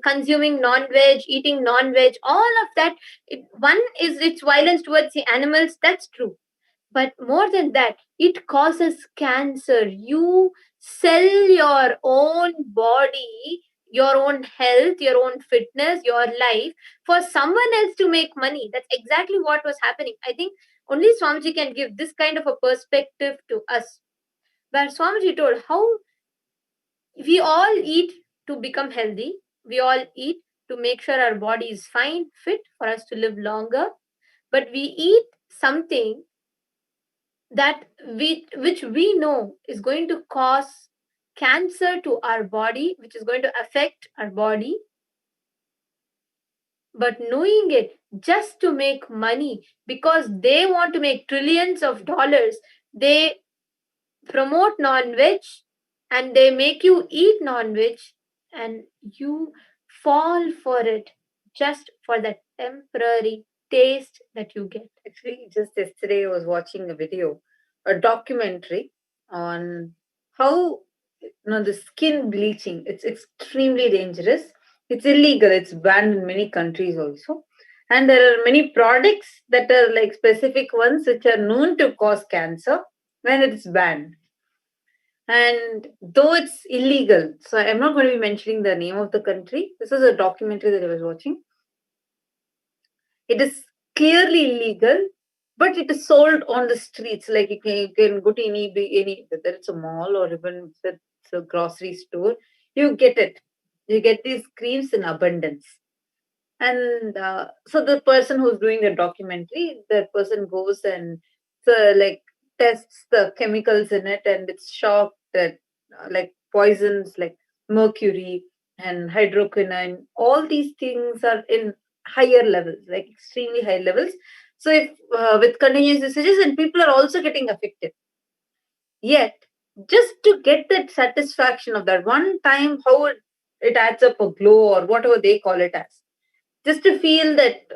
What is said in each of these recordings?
consuming non-veg, eating non-veg, all of that. One is it's violence towards the animals. That's true, but more than that, it causes cancer. You sell your own body, your own health, your own fitness, your life for someone else to make money. That's exactly what was happening. I think only Swamiji can give this kind of a perspective to us, where Swamiji told how we all eat to become healthy, we all eat to make sure our body is fine, fit for us to live longer, but we eat something that which we know is going to cause cancer to our body, which is going to affect our body, but knowing it just to make money because they want to make trillions of dollars, they promote non-veg and they make you eat non-veg, and you fall for it just for that temporary taste that you get. Actually, just yesterday I was watching a video, a documentary on how the skin bleaching. It's extremely dangerous. It's illegal. It's banned in many countries also. And there are many products that are like specific ones which are known to cause cancer when it's banned. And though it's illegal, so I'm not going to be mentioning the name of the country. This is a documentary that I was watching. It is clearly illegal, but it is sold on the streets. Like you can go to any whether it's a mall or even if it's a grocery store, you get it. You get these creams in abundance. And so the person who's doing the documentary, that person goes and like tests the chemicals in it, and it's shocked that like poisons like mercury and hydroquinone, all these things are in higher levels, like extremely high levels. So if with continuous usages, and people are also getting affected. Yet, just to get that satisfaction of that one time, how it adds up a glow or whatever they call it as, just to feel that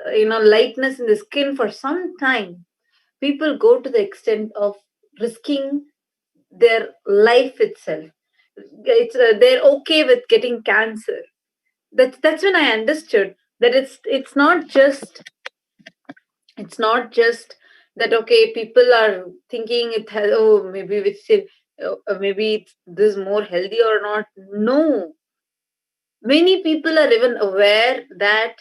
lightness in the skin for some time, people go to the extent of risking their life itself. It's they're okay with getting cancer. That's when I understood that it's not just that okay, people are thinking it has, oh, maybe maybe it's this more healthy or not. No, many people are even aware that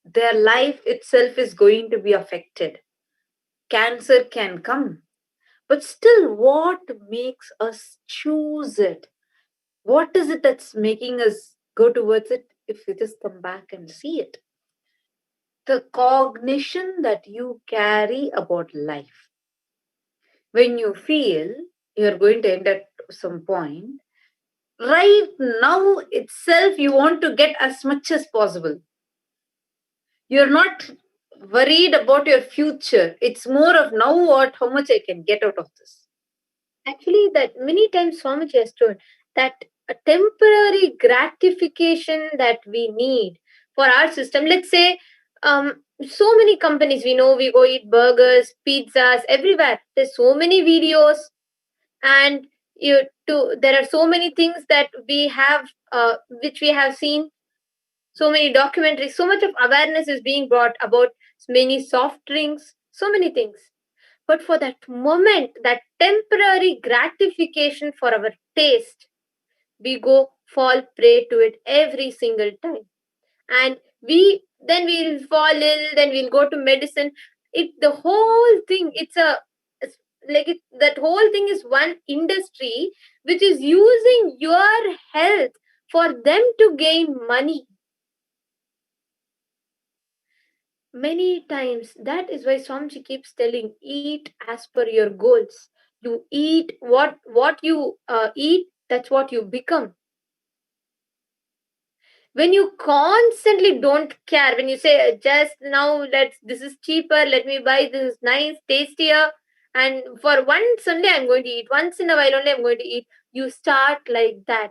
their life itself is going to be affected. Cancer can come, but still, what makes us choose it? What is it that's making us go towards it if we just come back and see it? The cognition that you carry about life. When you feel you're going to end at some point, right now itself, you want to get as much as possible. You're not worried about your future. It's more of now how much I can get out of this. Actually, that many times Swamiji has told that a temporary gratification that we need for our system. Let's say, so many companies we know, we go eat burgers, pizzas everywhere. There's so many videos, and there are so many things that we have, which we have seen. So many documentaries, so much of awareness is being brought about many soft drinks, so many things. But for that moment, that temporary gratification for our taste, we go fall prey to it every single time. And we'll fall ill, then we'll go to medicine. The whole thing, it's like that whole thing is one industry which is using your health for them to gain money. Many times, that is why Swamiji keeps telling, eat as per your goals. You eat what you eat, that's what you become. When you constantly don't care, when you say just now, this is cheaper, let me buy, this is nice, tastier, and for once only I'm going to eat, once in a while only I'm going to eat, you start like that.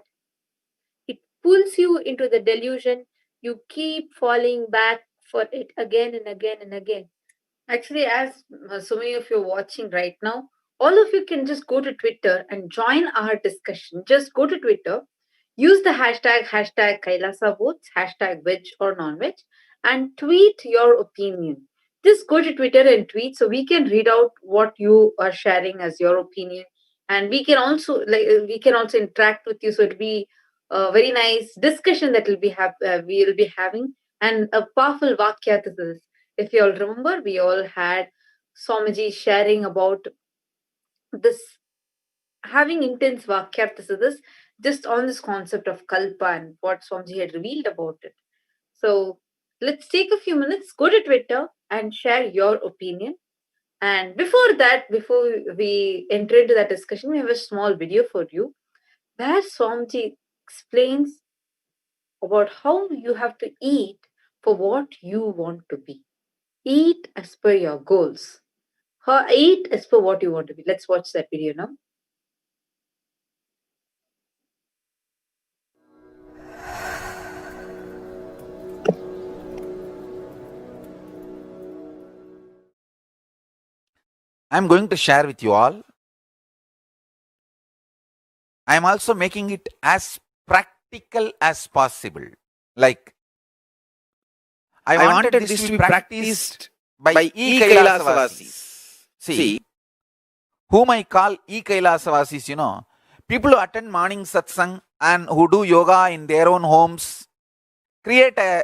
It pulls you into the delusion. You keep falling back for it again and again and again. Actually, as so many of you are watching right now, all of you can just go to Twitter and join our discussion. Just go to Twitter. Use the hashtag Kailasa votes, hashtag veg or non-veg, and tweet your opinion. Just go to Twitter and tweet so we can read out what you are sharing as your opinion, and we can also interact with you. So it'll be a very nice discussion that we'll be having, and a powerful vakya this is. If you all remember, we all had Swamiji sharing about this, having intense vakyarthas just on this concept of kalpa and what Swamiji had revealed about it. So let's take a few minutes, go to Twitter and share your opinion. And before that, before we enter into that discussion, we have a small video for you where Swamiji explains about how you have to eat for what you want to be. Eat as per your goals. Eat as per what you want to be. Let's watch that video now. I'm going to share with you all. I'm also making it as practical as possible. Like, I wanted this to be practiced by E-Kailasavasis. See, whom I call E-Kailasavasis, people who attend morning Satsangh and who do yoga in their own homes, create a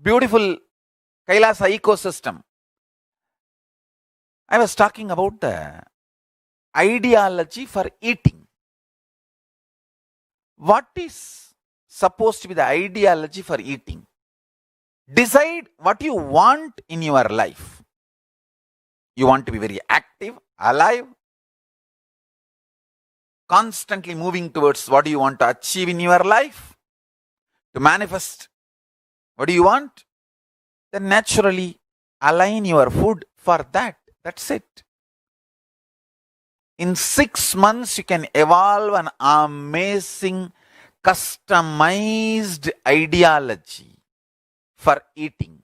beautiful Kailasa ecosystem. I was talking about the ideology for eating. What is supposed to be the ideology for eating? Decide what you want in your life. You want to be very active, alive, constantly moving towards what do you want to achieve in your life, to manifest what do you want, then naturally align your food for that. That's it. In 6 months, you can evolve an amazing, customized ideology for eating.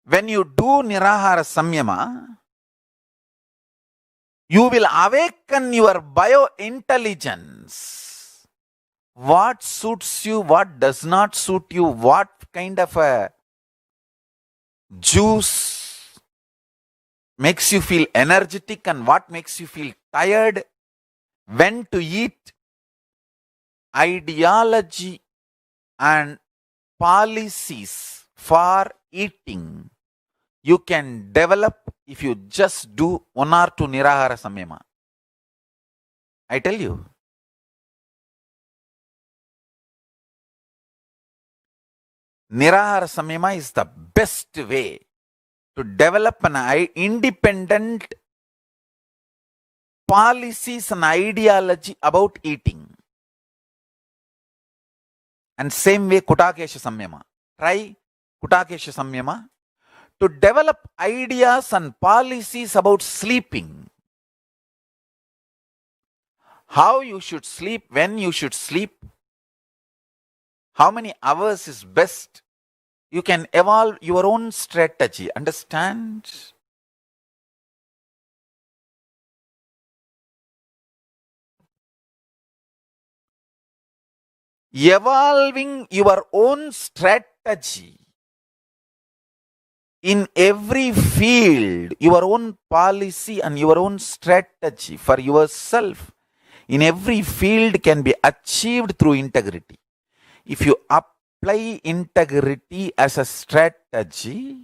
When you do Nirahara Samyama, you will awaken your biointelligence. What suits you, what does not suit you, what kind of a juice makes you feel energetic and what makes you feel tired, when to eat. Ideology and policies for eating you can develop if you just do 1 or 2 Nirahara Samyama. I tell you. Nirahara Samyama is the best way to develop an independent policies and ideology about eating. And same way Kutakesha Samyama. Try Kutakesha Samyama to develop ideas and policies about sleeping. How you should sleep, when you should sleep, how many hours is best. You can evolve your own strategy. Understand? Evolving your own strategy in every field, your own policy and your own strategy for yourself in every field can be achieved through integrity. If you apply integrity as a strategy,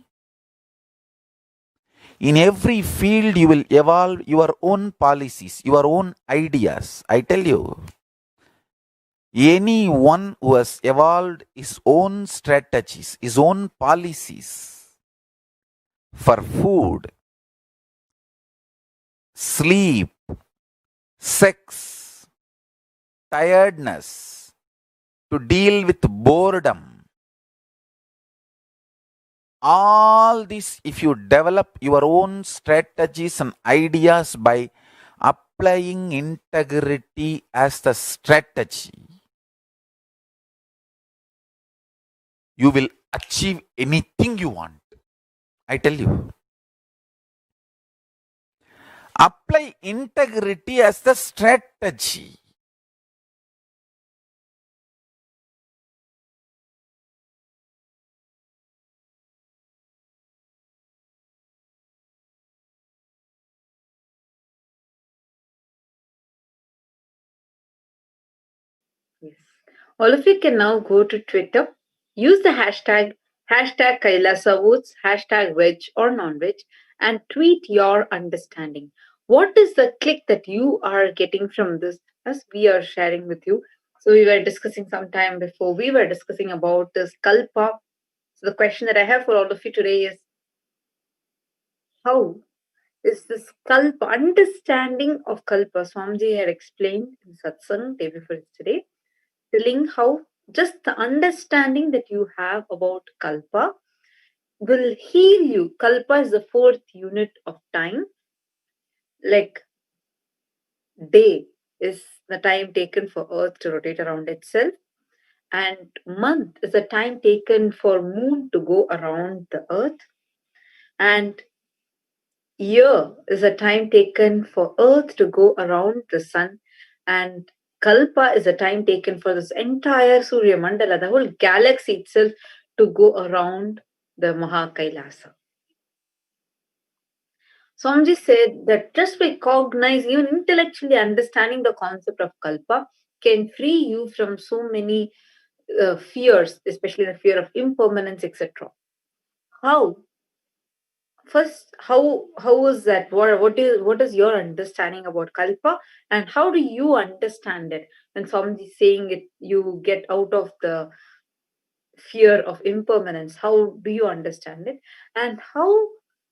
in every field you will evolve your own policies, your own ideas. I tell you, anyone who has evolved his own strategies, his own policies for food, sleep, sex, tiredness, to deal with boredom, all this, if you develop your own strategies and ideas by applying integrity as the strategy, you will achieve anything you want. I tell you. Apply integrity as the strategy. Yes. All of you can now go to Twitter, use the hashtag Kailasa Votes, hashtag veg or non-veg, and tweet your understanding. What is the click that you are getting from this as we are sharing with you? So we were discussing some time before, we were discussing about this kalpa. So the question that I have for all of you today is, how is this kalpa, understanding of kalpa? Swamiji had explained in Satsangh day before yesterday, telling how just the understanding that you have about kalpa will heal you. Kalpa is the fourth unit of time. Like day is the time taken for earth to rotate around itself, and month is the time taken for moon to go around the earth, and year is a time taken for earth to go around the sun, and kalpa is a time taken for this entire surya mandala, the whole galaxy itself, to go around the mahakailasa. Swamiji said that just by cognizing, even intellectually understanding the concept of kalpa can free you from so many fears, especially the fear of impermanence, etc. How? First, how is that? What is your understanding about kalpa, and how do you understand it? When somebody is saying it, you get out of the fear of impermanence. How do you understand it? And how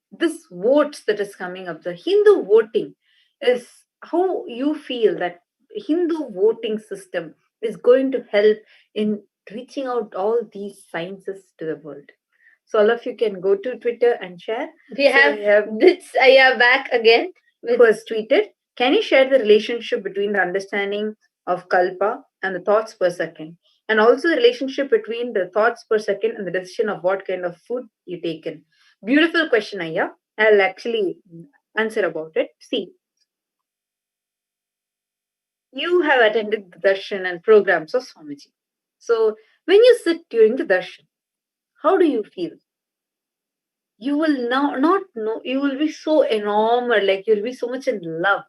this votes that is coming up, the Hindu voting, is how you feel that Hindu voting system is going to help in reaching out all these sciences to the world. So all of you can go to Twitter and share. We have this Aya back again. Who has tweeted, can you share the relationship between the understanding of kalpa and the thoughts per second? And also the relationship between the thoughts per second and the decision of what kind of food you take in. Beautiful question, Aya. I'll actually answer about it. See, you have attended the darshan and programs of Swamiji. So when you sit during the darshan, how do you feel? You will now not know, you will be so enamored, like you'll be so much in love.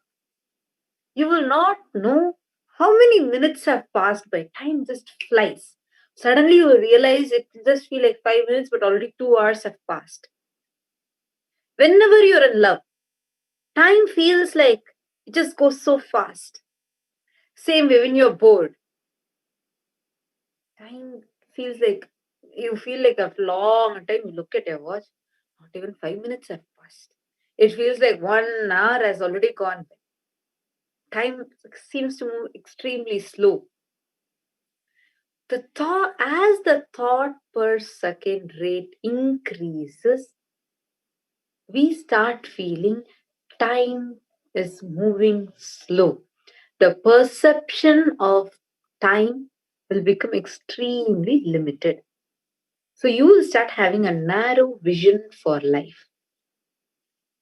You will not know how many minutes have passed by. Time just flies. Suddenly you will realize it just feel like 5 minutes, but already 2 hours have passed. Whenever you're in love, time feels like it just goes so fast. Same way when you're bored, time feels like you feel like a long time. You look at your watch, not even 5 minutes have passed. It feels like 1 hour has already gone by. Time seems to move extremely slow. As the thought per second rate increases, we start feeling time is moving slow. The perception of time will become extremely limited. So you will start having a narrow vision for life.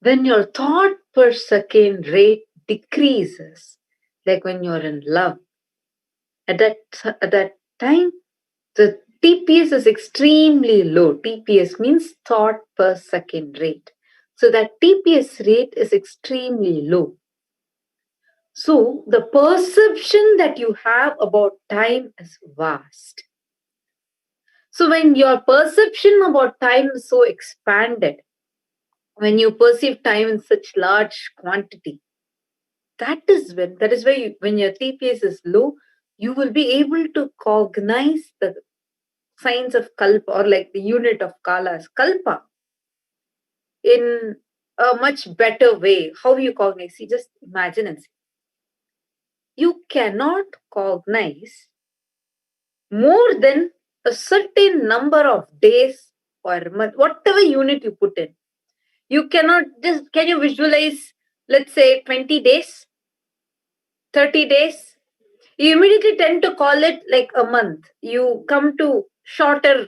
When your thought per second rate decreases, like when you're in love, at that time, the TPS is extremely low. TPS means thought per second rate. So that TPS rate is extremely low. So the perception that you have about time is vast. So when your perception about time is so expanded, when you perceive time in such large quantity, that is where when your TPS is low, you will be able to cognize the signs of kalpa, or like the unit of kalas, kalpa, in a much better way. How you cognize? See, just imagine and see. You cannot cognize more than a certain number of days or month, whatever unit you put in. You cannot just, can you visualize, let's say 20 days, 30 days? You immediately tend to call it like a month. You come to shorter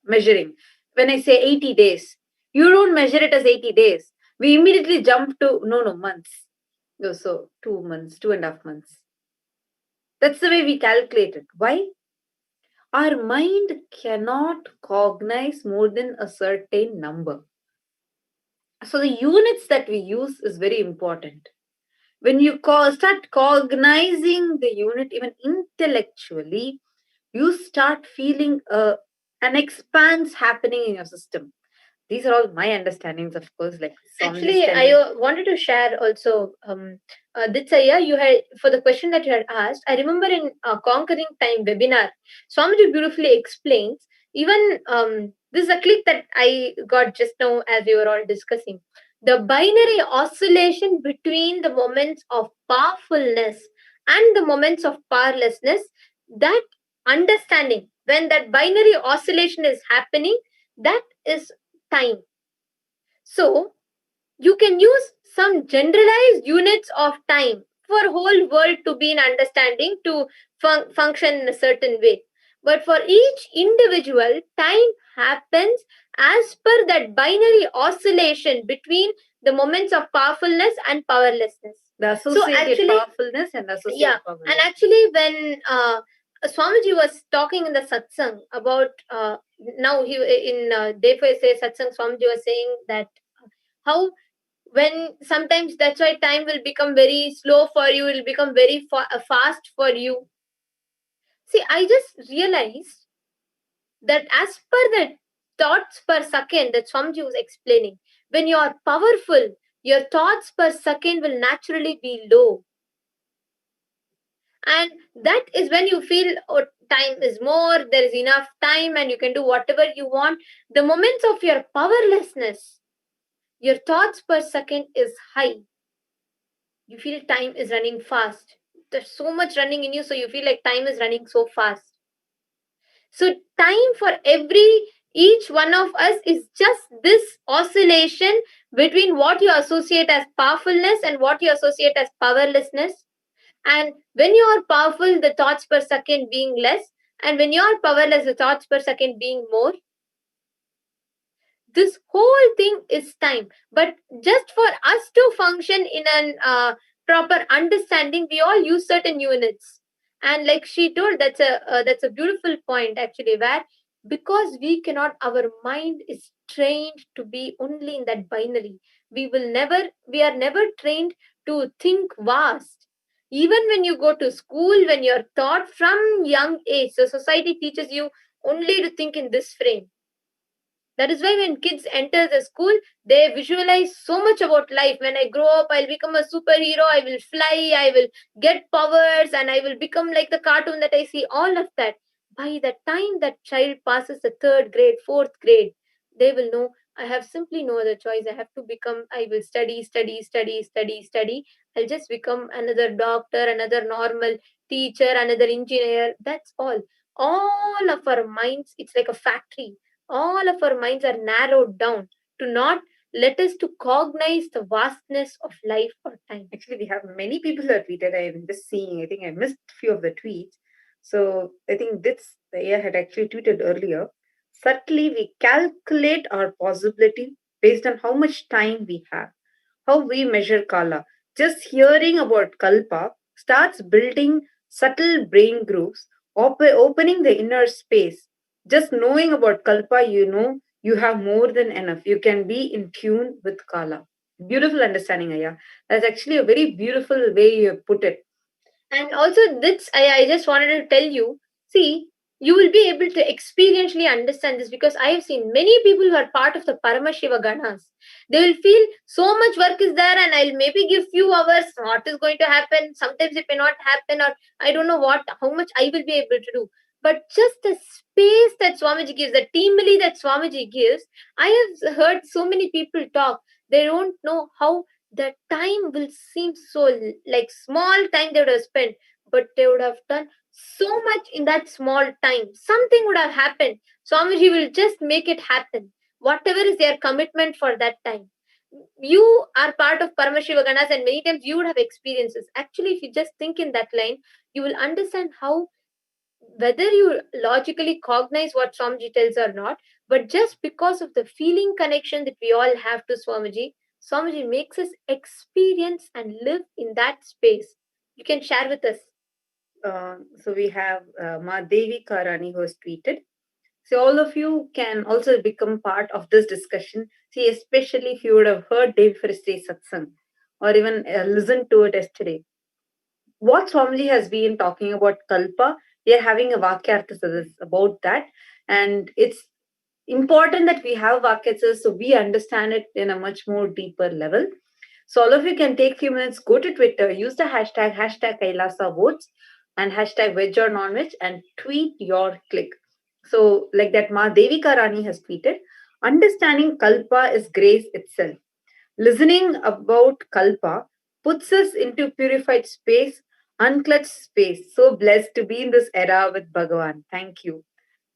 measuring. When I say 80 days, you don't measure it as 80 days. We immediately jump to no, months. Oh, so 2 months, 2.5 months. That's the way we calculate it. Why? Our mind cannot cognize more than a certain number. So the units that we use is very important. When you start cognizing the unit even intellectually, you start feeling an expanse happening in your system. These are all my understandings, of course, like some just Actually, tell I me. wanted to share also, Ditsaya, you had, for the question that you had asked, I remember in Conquering Time webinar, Swamiji beautifully explains, even this is a clip that I got just now as we were all discussing. The binary oscillation between the moments of powerfulness and the moments of powerlessness, that understanding, when that binary oscillation is happening, that is time. So, you can use some generalized units of time for whole world to be in understanding to function in a certain way, but for each individual time happens as per that binary oscillation between the moments of powerfulness and powerlessness. The So associated actually, powerfulness and yeah, associated and powerlessness. actually when Swamiji was talking in the satsang about now he in therefore say satsang, Swamiji was saying that how when sometimes that's why time will become very slow for you, it will become very fast for you. See, I just realized that as per the thoughts per second that Swamiji was explaining, when you are powerful, your thoughts per second will naturally be low, and that is when you feel, oh, time is more, there is enough time and you can do whatever you want. The moments of your powerlessness, your thoughts per second is high, you feel time is running fast, there's so much running in you, so you feel like time is running so fast. So time for every each one of us is just this oscillation between what you associate as powerfulness and what you associate as powerlessness. And when you are powerful, the thoughts per second being less, and when you are powerless, the thoughts per second being more. This whole thing is time, but just for us to function in an proper understanding, we all use certain units. And like she told, that's a beautiful point actually, where because we cannot, our mind is trained to be only in that binary. We are never trained to think vast. Even when you go to school, when you're taught from young age, the society teaches you only to think in this frame. That is why when kids enter the school, they visualize so much about life. When I grow up, I'll become a superhero, I will fly, I will get powers, and I will become like the cartoon that I see. All of that. By the time that child passes the third grade, fourth grade, they will know I have simply no other choice. I have to become, I will study, study, study, study, study. I'll just become another doctor, another normal teacher, another engineer. That's all. All of our minds, it's like a factory, all of our minds are narrowed down to not let us to cognize the vastness of life or time. Actually, we have many people who have tweeted. I'm just seeing. I think I missed few of the tweets. So I think this the AI had actually tweeted earlier. Subtly, we calculate our possibility based on how much time we have, how we measure kala. Just hearing about kalpa starts building subtle brain grooves, opening the inner space. Just knowing about kalpa, you know you have more than enough. You can be in tune with kala. Beautiful understanding, Aya. That's actually a very beautiful way you have put it. And also, this I just wanted to tell you, see, you will be able to experientially understand this because I have seen many people who are part of the Paramashiva Ganas. They will feel so much work is there, and I'll maybe give few hours. What is going to happen? Sometimes it may not happen, or I don't know what, how much I will be able to do. But just the space that Swamiji gives, the teamly that Swamiji gives, I have heard so many people talk. They don't know how the time will seem so like small time they would have spent, but they would have done so much in that small time. Something would have happened. Swamiji will just make it happen. Whatever is their commitment for that time. You are part of Paramashiva Ganas, and many times you would have experiences. Actually, if you just think in that line, you will understand how, whether you logically cognize what Swamiji tells or not, but just because of the feeling connection that we all have to Swamiji, Swamiji makes us experience and live in that space? You can share with us. So we have Ma Devi Karani who has tweeted. So all of you can also become part of this discussion. See, especially if you would have heard Devi Faristay's Satsangh or even listened to it yesterday. What Swamiji has been talking about Kalpa, we are having a Vakyartha about that. And it's important that we have Vakyarthas so we understand it in a much more deeper level. So all of you can take few minutes, go to Twitter, use the hashtag Kailasa votes and hashtag veg or non-veg and tweet your click. So like that Ma Devika Rani has tweeted, understanding Kalpa is grace itself. Listening about Kalpa puts us into purified space, unclutched space. So blessed to be in this era with Bhagavan. Thank you.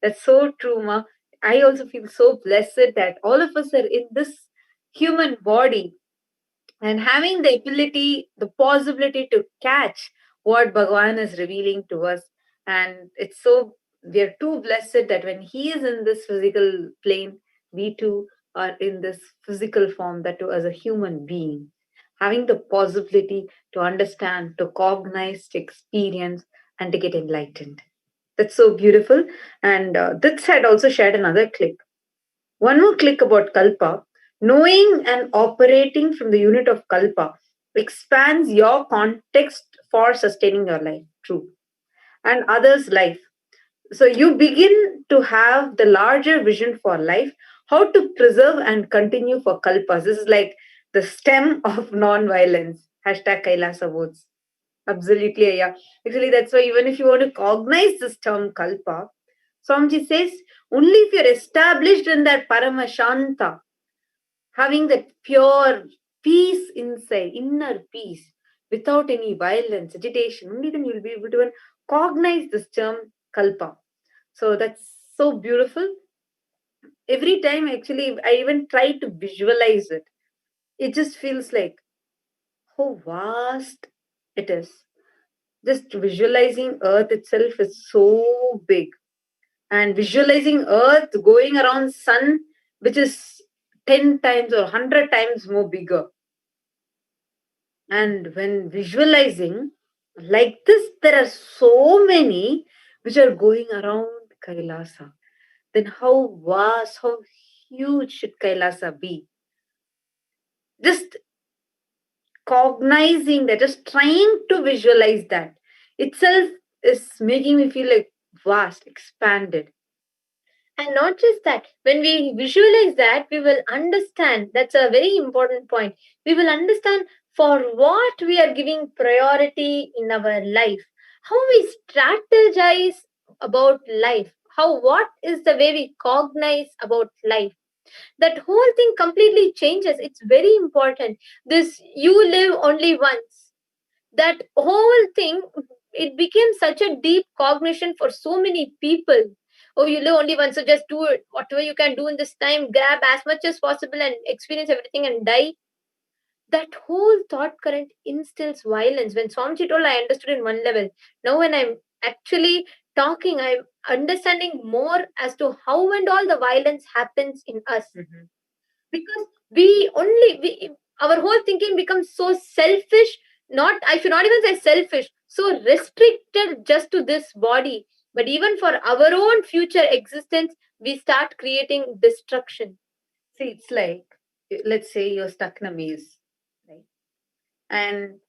That's so true, Ma. I also feel so blessed that all of us are in this human body and having the ability, the possibility to catch what Bhagavan is revealing to us. And it's so, we are too blessed that when He is in this physical plane, we too are in this physical form, that too as a human being, having the possibility to understand, to cognize, to experience, and to get enlightened. That's so beautiful. And this had also shared another clip. One more click about Kalpa. Knowing and operating from the unit of Kalpa expands your context for sustaining your life. True. And others' life. So you begin to have the larger vision for life, how to preserve and continue for Kalpas. This is like the stem of non-violence. Hashtag Kailasa votes. Absolutely, yeah. Actually, that's why even if you want to cognize this term Kalpa, Swamiji says, only if you're established in that Paramashanta, having that pure peace inside, inner peace, without any violence, agitation, only then you'll be able to even cognize this term Kalpa. So that's so beautiful. Every time, actually, I even try to visualize it. It just feels like how vast it is. Just visualizing Earth itself is so big. And visualizing Earth going around Sun, which is 10 times or 100 times more bigger. And when visualizing like this, there are so many which are going around Kailasa. Then how vast, how huge should Kailasa be? Just cognizing that, just trying to visualize that itself is making me feel like vast, expanded. And not just that, when we visualize that, we will understand. That's a very important point. We will understand for what we are giving priority in our life, how we strategize about life, how what is the way we cognize about life. That whole thing completely changes. It's very important. This you live only once. That whole thing, it became such a deep cognition for so many people. Oh, you live only once, so just do it. Whatever you can do in this time, grab as much as possible and experience everything and die. That whole thought current instills violence. When Swamiji told, I understood in one level. Now, when I'm actually talking, I'm understanding more as to how and all the violence happens in us. Mhm. Because we our whole thinking becomes so selfish. Not, I should not even say selfish, so restricted just to this body, but even for our own future existence we start creating destruction. See, it's like, let's say you're stuck in a maze, right? And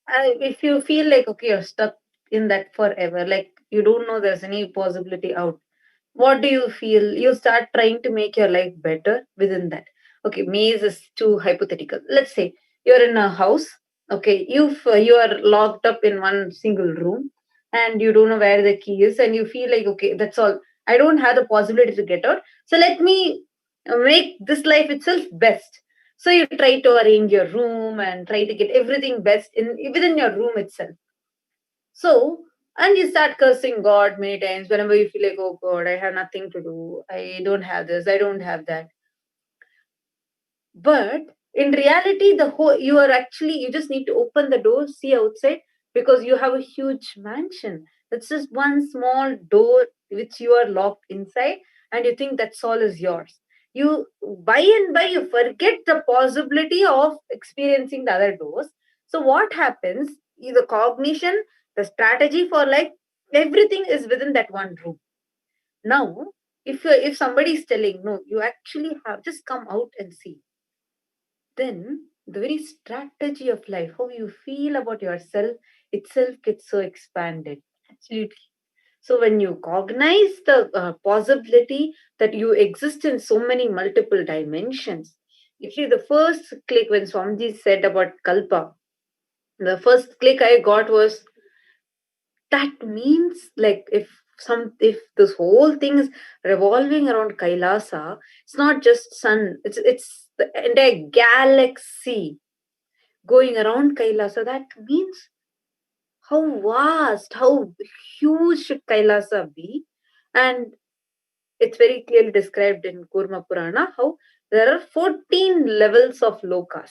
if you feel like, okay, you're stuck in that forever, like you don't know there's any possibility out, what do you feel? You start trying to make your life better within that. Okay, maze is too hypothetical. Let's say you're in a house. Okay, you are locked up in one single room and you don't know where the key is, and you feel like, okay, that's all, I don't have the possibility to get out, so let me make this life itself best. So you try to arrange your room and try to get everything best in within your room itself. So, and you start cursing God many times whenever you feel like, oh God, I have nothing to do. I don't have this, I don't have that. But in reality, the whole, you are actually, you just need to open the door, see outside, because you have a huge mansion. It's just one small door which you are locked inside, and you think that's all is yours. You by and by you forget the possibility of experiencing the other doors. So what happens? The cognition, the strategy for like everything is within that one room. Now, if somebody is telling no, you actually have just come out and see, then the very strategy of life, how you feel about yourself itself gets so expanded. Absolutely. So when you cognize the possibility that you exist in so many multiple dimensions, actually the first click when Swamiji said about Kalpa, the first click I got was that means like if this whole thing is revolving around Kailasa, it's not just sun, it's the entire galaxy going around Kailasa. That means how vast, how huge should Kailasa be? And it's very clearly described in Kurma Purana how there are 14 levels of lokas.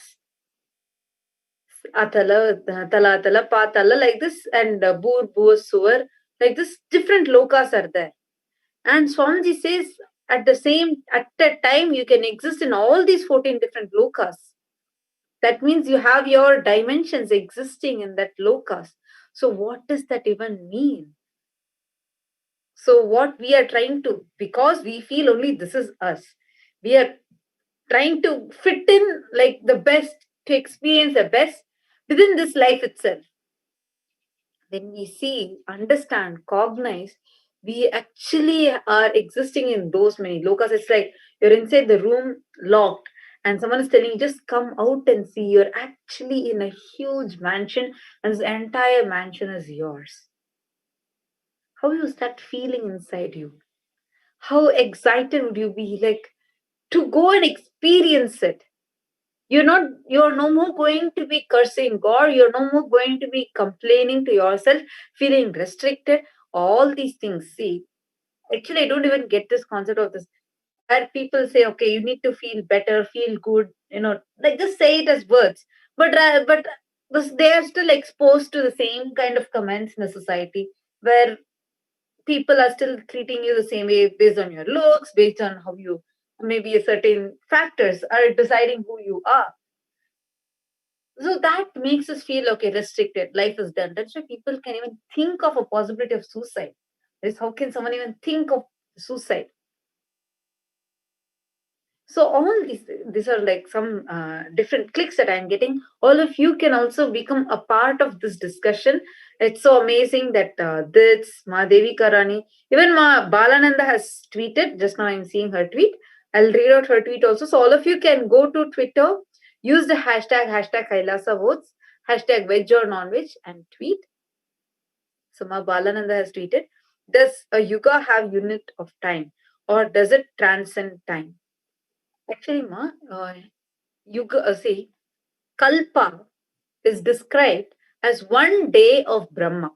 Atala, Talatala, Patala, like this, and Bur, Bur, Suvar, like this, different lokas are there. And Swamiji says at a time you can exist in all these 14 different lokas. That means you have your dimensions existing in that lokas. So what does that even mean? So what we are trying to, because we feel only this is us, we are trying to fit in like the best, to experience the best within this life itself. When we see, understand, cognize, we actually are existing in those many lokas. It's like you're inside the room locked and someone is telling you just come out and see. You're actually in a huge mansion and this entire mansion is yours. How you start feeling inside you? How excited would you be like to go and experience it? You're no more going to be cursing God, you're no more going to be complaining to yourself, feeling restricted, all these things. See, actually I don't even get this concept of this, where people say okay, you need to feel better, feel good, like just say it as words, but they are still exposed to the same kind of comments in the society, where people are still treating you the same way based on your looks, based on how you, maybe a certain factors are deciding who you are. So that makes us feel okay, restricted. Life is done. That's why people can even think of a possibility of suicide. Is how can someone even think of suicide? So all these are like some different clicks that I'm getting. All of you can also become a part of this discussion. It's so amazing that this Ma Devi Karani, even Ma Balananda has tweeted. Just now I'm seeing her tweet. I'll read out her tweet also. So all of you can go to Twitter, use the hashtag Kailasa votes, hashtag veg or non-veg, and tweet. So Ma Balananda has tweeted, does a yuga have unit of time or does it transcend time? Actually, Yuga, see, Kalpa is described as one day of Brahma.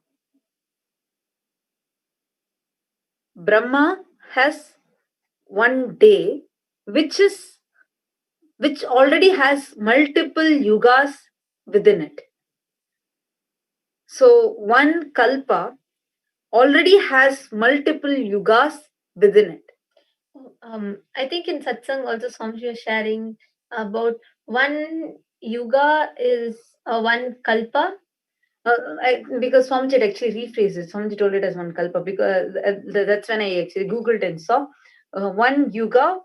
Brahma has one day, which is which already has multiple yugas within it. So one Kalpa already has multiple yugas within it. I think in Satsang also Swamiji was sharing about one yuga is one kalpa. Because Swamiji had actually rephrased it. Swamiji told it as one kalpa because that's when I actually googled and saw one yuga.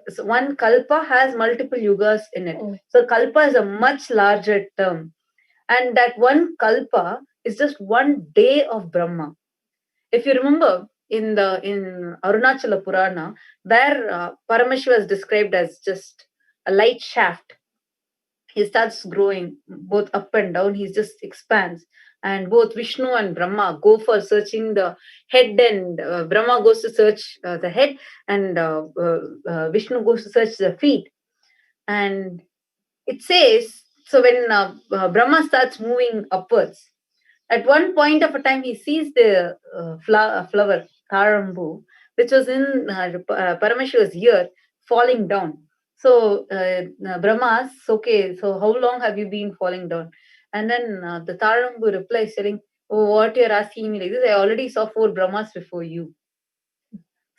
So one kalpa has multiple yugas in it. Oh. So kalpa is a much larger term, and that one kalpa is just one day of Brahma. If you remember in Arunachala Purana, where Paramashiva is described as just a light shaft, he starts growing both up and down, he just expands, and both Vishnu and Brahma go for searching the head, and Brahma goes to search the head, and Vishnu goes to search the feet. And it says, so when Brahma starts moving upwards, at one point of a time he sees the flower Tarambu, which was in Paramashiva's ear, falling down. So Brahma asks, okay, so how long have you been falling down? And then the Tarambu replies, saying, oh, what you're asking me like this, I already saw 4 Brahmas before you.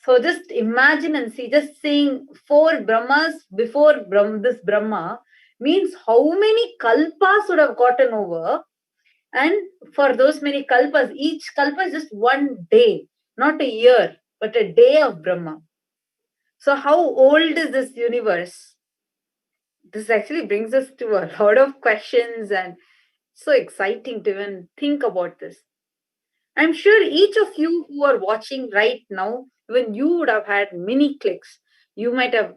So just imagine and see, just seeing four Brahmas before this Brahma means how many kalpas would have gotten over. And for those many kalpas, each kalpa is just one day, not a year, but a day of Brahma. So how old is this universe? This actually brings us to a lot of questions, and so exciting to even think about this. I'm sure each of you who are watching right now, even you would have had many clicks. You might have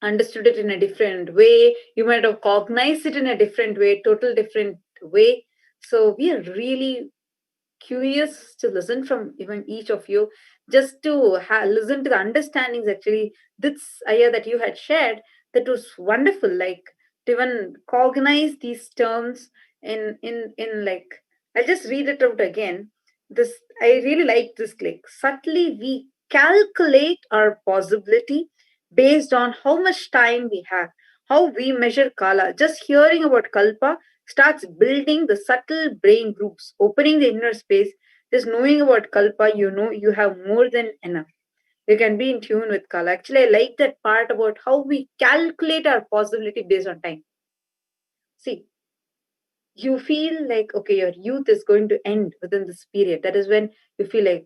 understood it in a different way. You might have cognized it in a different way, total different way. So we are really curious to listen from even each of you, just to listen to the understandings. Actually, this idea that you had shared, that was wonderful, like to even cognize these terms in like, I'll just read it out again. This, I really like this click. Subtly we calculate our possibility based on how much time we have, how we measure kala. Just hearing about kalpa starts building the subtle brain groups, opening the inner space. Just knowing about Kalpa, you know you have more than enough. You can be in tune with Kala. Actually, I like that part about how we calculate our possibility based on time. See, you feel like, okay, your youth is going to end within this period. That is when you feel like,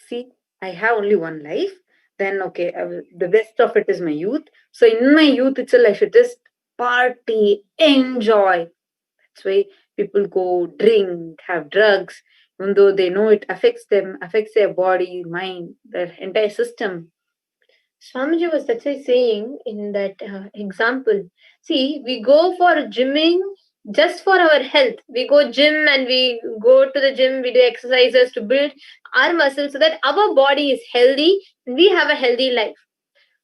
see, I have only one life. Then, okay, the best of it is my youth. So, in my youth itself, I should just party, enjoy. That's why people go drink, have drugs, even though they know it affects them, affects their body, mind, their entire system. Swamiji was such a saying in that example. See, we go for gymming just for our health. We go gym and we go to the gym, we do exercises to build our muscles so that our body is healthy and we have a healthy life.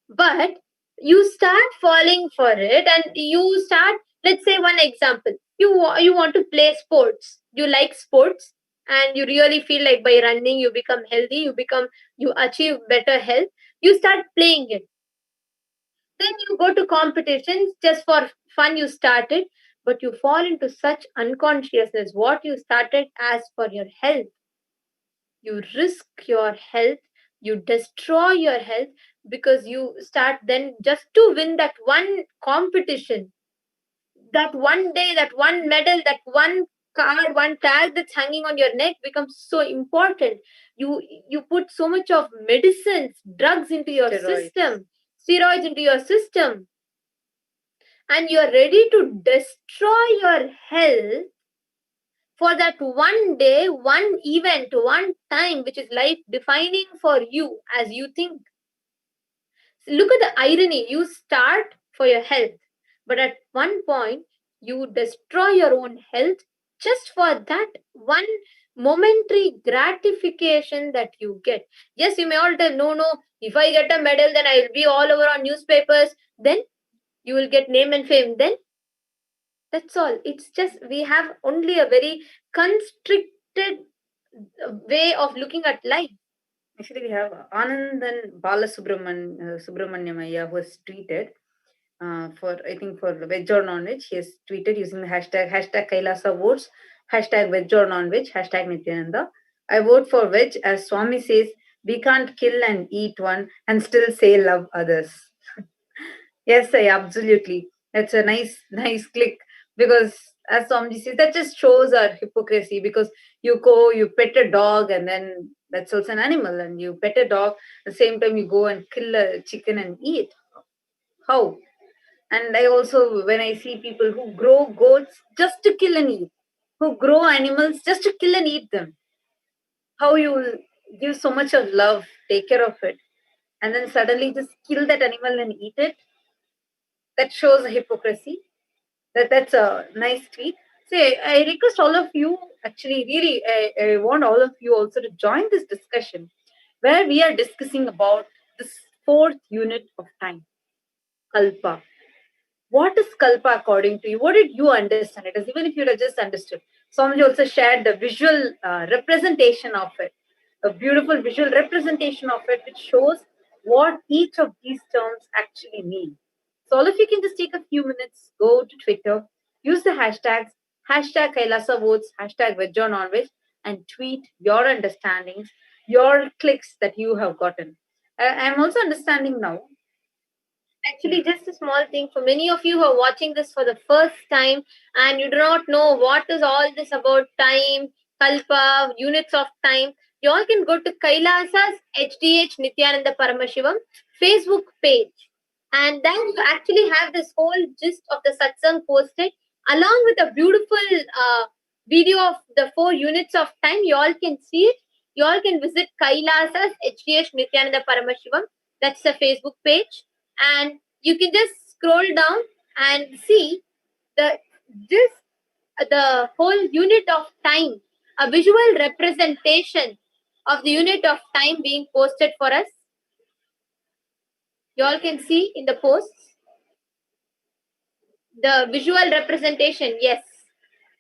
But you start falling for it and you start, let's say one example, you want to play sports, you like sports, and you really feel like by running you become healthy, you achieve better health, you start playing it. Then you go to competitions just for fun, you started, but you fall into such unconsciousness what you started as for your health. You risk your health, you destroy your health, because you start then just to win that one competition, that one day, that one medal, that one card, one tag that's hanging on your neck becomes so important. You put so much of medicines, drugs into your Steroids. system, steroids into your system, and you're ready to destroy your health for that one day, one event, one time, which is life defining for you as you think. Look at the irony. You start for your health, but at one point, you destroy your own health just for that one momentary gratification that you get. Yes, you may all tell, no, no, if I get a medal, then I will be all over on newspapers. Then you will get name and fame. Then that's all. It's just we have only a very constricted way of looking at life. Actually, we have Anand and Subramanyam Ayya, who has tweeted for, I think, for veg or non-veg. He has tweeted using the hashtag Kailasa votes, hashtag veg or non-veg, hashtag Nithyananda. I vote for veg, as Swami says, we can't kill and eat one and still say love others. Yes, I absolutely. That's a nice click, because as Swamiji says, that just shows our hypocrisy, because you go, you pet a dog, and then that's also an animal, and you pet a dog, at the same time you go and kill a chicken and eat. How? And I also, when I see people who grow goats just to kill and eat, who grow animals just to kill and eat them, how you will give so much of love, take care of it, and then suddenly just kill that animal and eat it, that shows hypocrisy. That's a nice tweet. Say, I request all of you, actually, really, I want all of you also to join this discussion, where we are discussing about this fourth unit of time, Kalpa. What is Kalpa according to you? What did you understand it as? Even if you had just understood. Somebody also shared the visual representation of it, a beautiful visual representation of it, which shows what each of these terms actually mean. So all of you can just take a few minutes, go to Twitter, use the hashtags, hashtag Kailasa votes, hashtag veg or non-veg, and tweet your understandings. your clicks that you have gotten. I'm also understanding now. Actually, just a small thing for many of you who are watching this for the first time and you do not know what is all this about time, kalpa, units of time, you all can go to Kailasa's HDH Nithyananda Paramashivam Facebook page. And then you actually have this whole gist of the satsang posted along with a beautiful video of the 4 units of time. You all can see it. You all can visit Kailasa's HDH Nithyananda Paramashivam. That's the Facebook page. And you can just scroll down and see the just the whole unit of time, a visual representation of the unit of time being posted for us. You all can see in the posts the visual representation. Yes,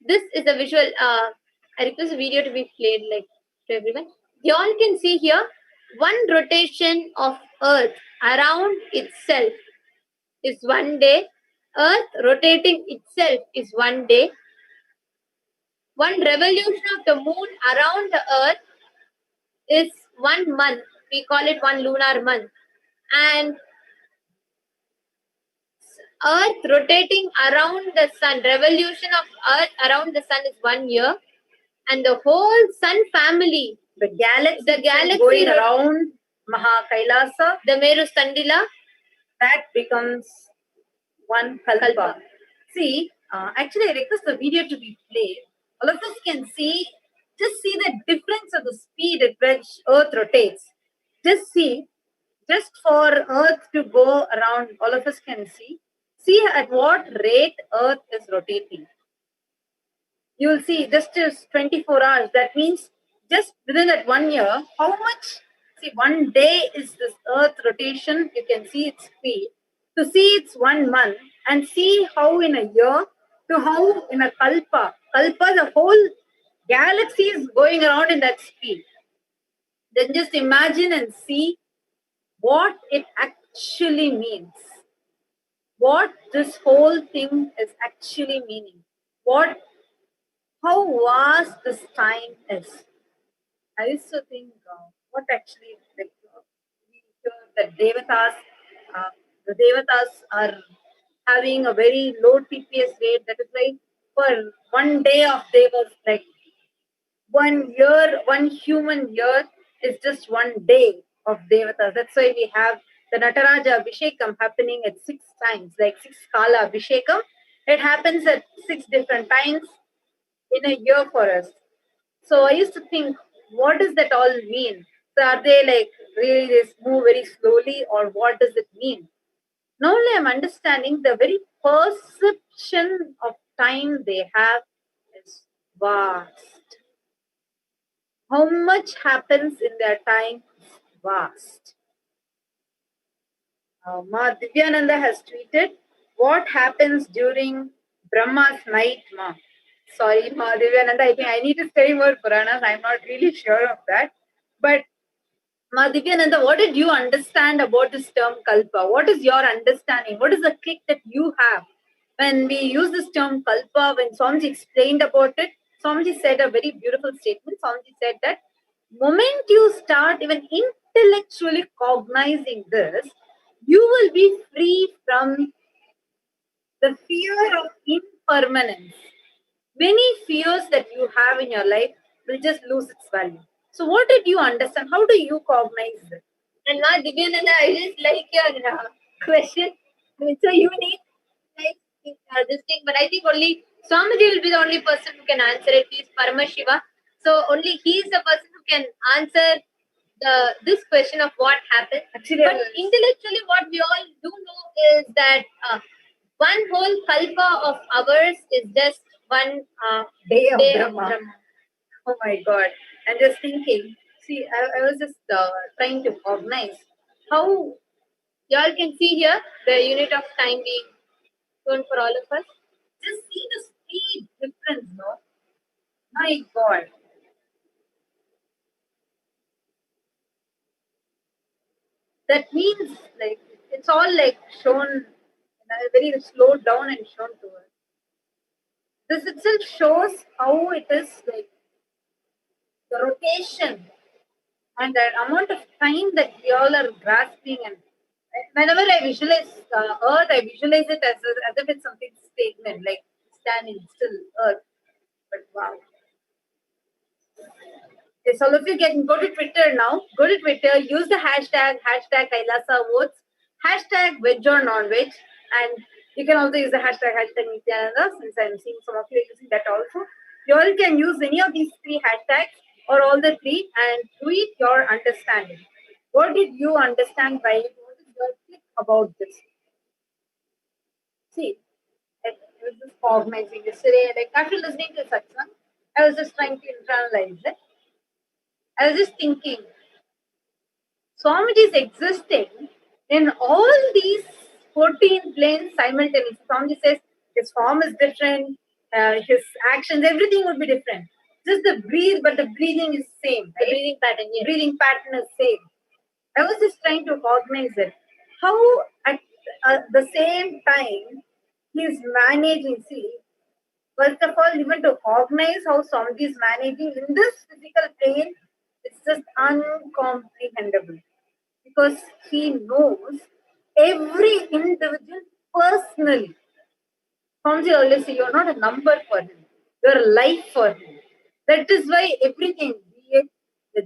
this is a visual. I request the video to be played like to everyone. You all can see here one rotation of Earth around itself is 1 day. Earth rotating itself is 1 day. One revolution of the moon around the Earth is 1 month. We call it one lunar month. And Earth rotating around the sun, revolution of Earth around the sun is 1 year. And the whole sun family, the galaxy going around Mahakailasa, the Meru Standila, that becomes one kalpa. See, actually, I request the video to be played. All of us can see, just see the difference of the speed at which Earth rotates. Just see, just for Earth to go around, all of us can see. See at what rate Earth is rotating. You will see just 24 hours. That means just within that 1 year, how much? See, 1 day is this Earth rotation. You can see its speed. To see it's 1 month and see how in a year to how in a kalpa, the whole galaxy is going around in that speed. Then just imagine and see what it actually means. What this whole thing is actually meaning. How vast this time is. I used to think what actually like we hear that the devatas are having a very low TPS rate. That is like for 1 day of devas, like 1 year, one human year is just 1 day of devatas. That's why we have the Nataraja Abhishekam happening at 6 times, like 6 Kala Abhishekam. It happens at 6 different times in a year for us. So I used to think, what does that all mean? So are they like really they move very slowly, or what does it mean? Now only I'm understanding the very perception of time they have is vast. How much happens in their time is vast. Ma Divyananda has tweeted, what happens during Brahma's night, Ma? Sorry, Ma Divyananda, I think I need to study more Puranas. I'm not really sure of that. But Ma Divyananda, what did you understand about this term Kalpa? What is your understanding? What is the click that you have? When we use this term Kalpa, when Swamiji explained about it, Swamiji said a very beautiful statement. Swamiji said that moment you start even intellectually cognizing this, you will be free from the fear of impermanence. Many fears that you have in your life will just lose its value. So, what did you understand? How do you cognize it? And now, Divyananda, I just like your question. It's so unique. Like this thing, but I think only Swamiji will be the only person who can answer it. He's Paramashiva. So only he is the person who can answer this question of what happened. Actually, but intellectually, what we all do know is that one whole kalpa of ours is just one day of day Brahma. of Brahma. Oh my God. I'm just thinking, see, I was just trying to cognize how you all can see here the unit of time being shown for all of us. Just see the speed difference, no? My God. That means like it's all like shown very slowed down and shown to us. This itself shows how it is like the rotation and that amount of time that we all are grasping. And whenever I visualize Earth, I visualize it as if it's something stagnant, like standing still, Earth. But wow. Yes, all of you can go to Twitter now. Go to Twitter, use the hashtag Kailasa votes, hashtag veg or non-veg, and you can also use the hashtag Nithyananda, since I'm seeing some of you are using that also. You all can use any of these three hashtags or all the three and tweet your understanding. What did you understand by it? What is your click about this? See, I was just organizing yesterday, like after listening to Satsangh, I was just trying to internalize it. I was just thinking, Swamiji is existing in all these 14 planes simultaneously. Swamiji says his form is different, his actions, everything would be different. Just the breathe, but the breathing is same. Right? The breathing pattern, yes. Breathing pattern is same. I was just trying to recognize it. How at the same time he's managing, see, first of all, even to recognize how Swamiji is managing in this physical plane, it's just uncomprehendable. Because he knows every individual personally. Swamiji always say, you're not a number for him, you're a life for him. That is why everything, be it the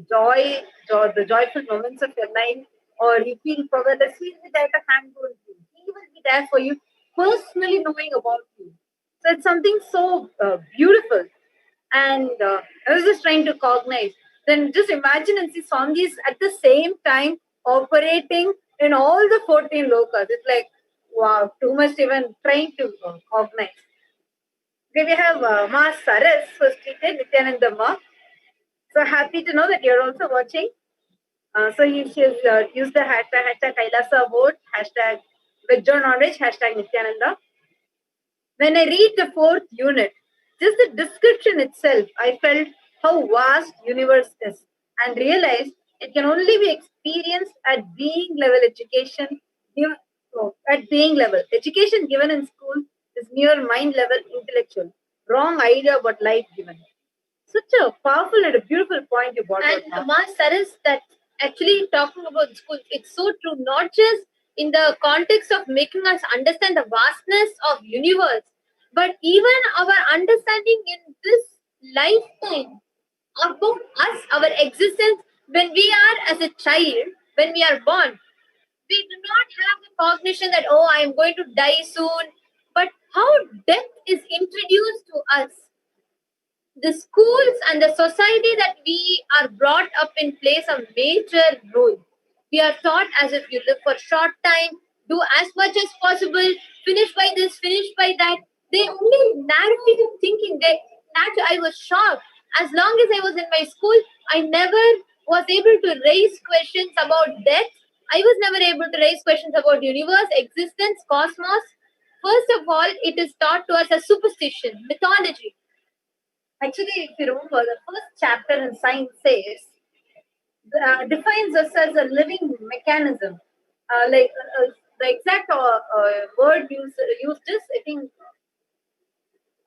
the joyful moments of your life, or you feel powerless, he will be there to handle you. He will be there for you, personally knowing about you. So it's something so beautiful. And I was just trying to cognize. Then just imagine and see Swamiji's at the same time operating in all the 14 lokas. It's like, wow, too much even trying to cognize. Okay, we have Ma Saras, who's treated Nithyananda Ma. So happy to know that you're also watching. She's used the hashtag Kailasa vote, hashtag veg or non-veg, hashtag Nithyananda. When I read the fourth unit, just the description itself, I felt how vast universe is and realized it can only be experienced at being level education. At being level. Education given in school is mere mind level intellectual. Wrong idea about life given. Such a powerful and a beautiful point you brought out. And Ma Saras, that actually talking about school, it's so true, not just in the context of making us understand the vastness of universe, but even our understanding in this lifetime about us, our existence when we are as a child, when we are born. We do not have the cognition that, oh, I am going to die soon. But how death is introduced to us, the schools and the society that we are brought up in plays a major role. We are taught as if you live for short time, do as much as possible, finish by this, finish by that. They only narrow thinking. I was shocked. As long as I was in my school, I never was able to raise questions about death. I was never able to raise questions about universe, existence, cosmos. First of all, it is taught to us as superstition, mythology. Actually, if you remember, the first chapter in science says defines us as a living mechanism. The exact word used is, I think,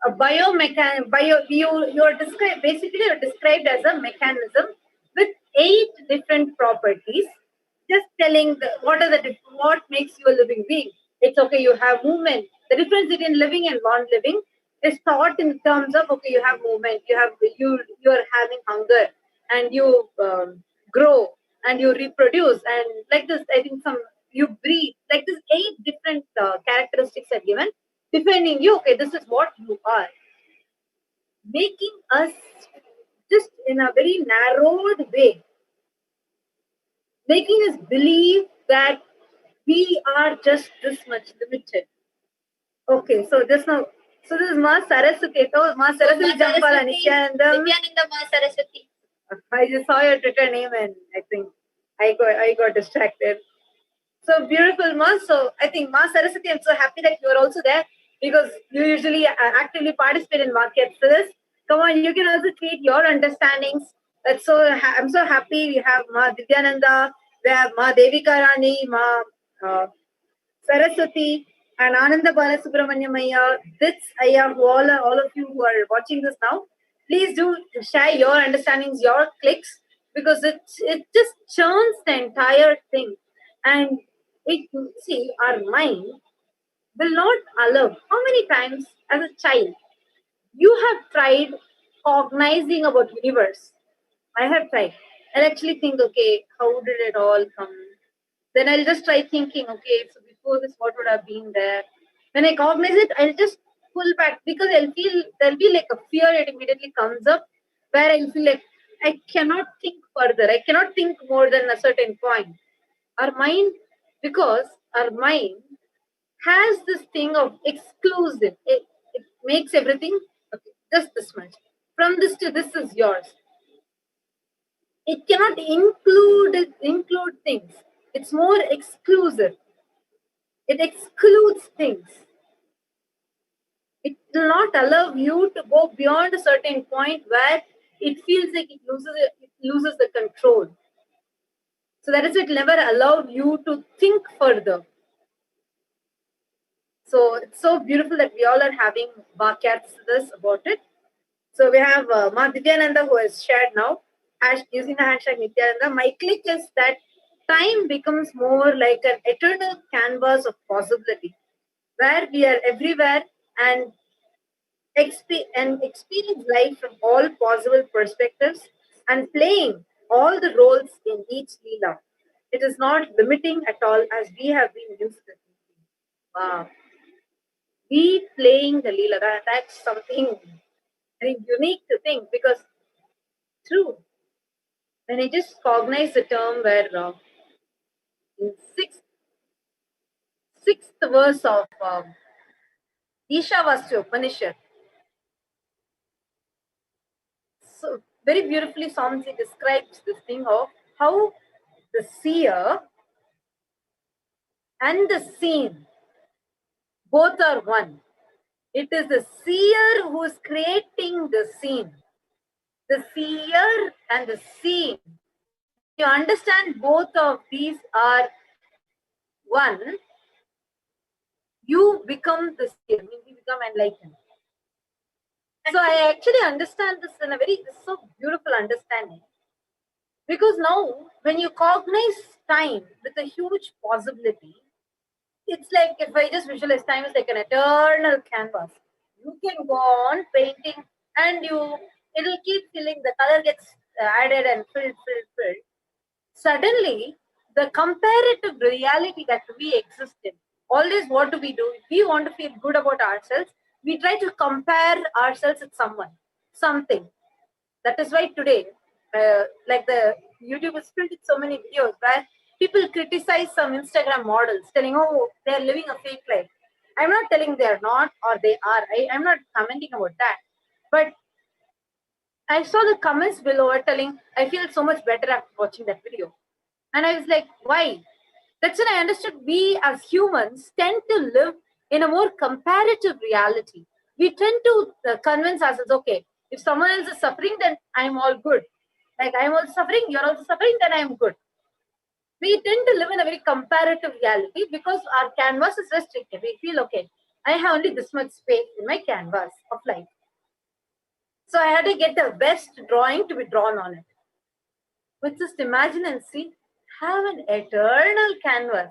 a you're described, basically you're described as a mechanism with 8 different properties, just telling what are what makes you a living being. It's okay, you have movement. The difference between living and non-living is thought in terms of, okay, you have movement, you're having hunger, and you grow and you reproduce, and like this, I think you breathe. Like this, 8 different characteristics are given, defining you. Okay, this is what you are, making us just in a very narrowed way, making us believe that we are just this much limited. Okay, so this is Ma Saraswati. So Ma Saraswati Jampala Nithyananda. Nithyananda Ma Saraswati. I just saw your Twitter name and I think I got distracted. So beautiful, Ma. So I think Ma Saraswati, I'm so happy that you are also there, because you usually actively participate in markets. So this, come on, you can also tweet your understandings. I'm so happy. We have Ma Divyananda, we have Ma Devika Rani, Ma Saraswati, and Ananda Balasubramanyam Ayya, Dits Ayya, all of you who are watching this now. Please do share your understandings, your clicks, because it just churns the entire thing. And it, see, our mind will not allow. How many times as a child you have tried cognizing about universe? I have tried. I'll actually think, okay, how did it all come? Then I'll just try thinking, okay, so before this, what would have been there? When I cognize it, I'll just pull back because I'll feel there'll be like a fear. It immediately comes up where I'll feel like I cannot think further. I cannot think more than a certain point. Our mind, because our mind has this thing of exclusive. It makes everything okay, just this much. From this to this is yours. It cannot include things. It's more exclusive. It excludes things. It will not allow you to go beyond a certain point where it feels like it loses the control. So that is, it never allowed you to think further. So it's so beautiful that we all are having Vakyats this about it. So we have Nithyananda who has shared now, using the hashtag Nithyananda. My click is that time becomes more like an eternal canvas of possibility, where we are everywhere and experience life from all possible perspectives and playing all the roles in each Leela. It is not limiting at all as we have been used to thinking. Wow. We playing the Leela, that's something very unique to think because true. When I just cognize the term where in sixth verse of Ishavasya Upanishad, so very beautifully Swamiji describes this thing of how the seer and the seen both are one. It is the seer who is creating the scene. The seer and the seen. When you understand both of these are one, you become the seer, means you become enlightened. So I actually understand this in a very so beautiful understanding. Because now, when you cognize time with a huge possibility, it's like if I just visualize time is like an eternal canvas. You can go on painting and it'll keep filling, the color gets added and filled. Suddenly, the comparative reality that we exist in, always what do? If we want to feel good about ourselves, we try to compare ourselves with someone, something. That is why today, like the YouTube is filled with so many videos where people criticize some Instagram models, telling, oh, they're living a fake life. I'm not telling they're not or they are. I'm not commenting about that. But I saw the comments below are telling, I feel so much better after watching that video. And I was like, why? That's when I understood we as humans tend to live in a more comparative reality. We tend to convince ourselves, okay, if someone else is suffering, then I'm all good. Like I'm also suffering, you're also suffering, then I'm good. We tend to live in a very comparative reality because our canvas is restricted. We feel, okay, I have only this much space in my canvas of life. So I had to get the best drawing to be drawn on it. But just imagine and see, have an eternal canvas.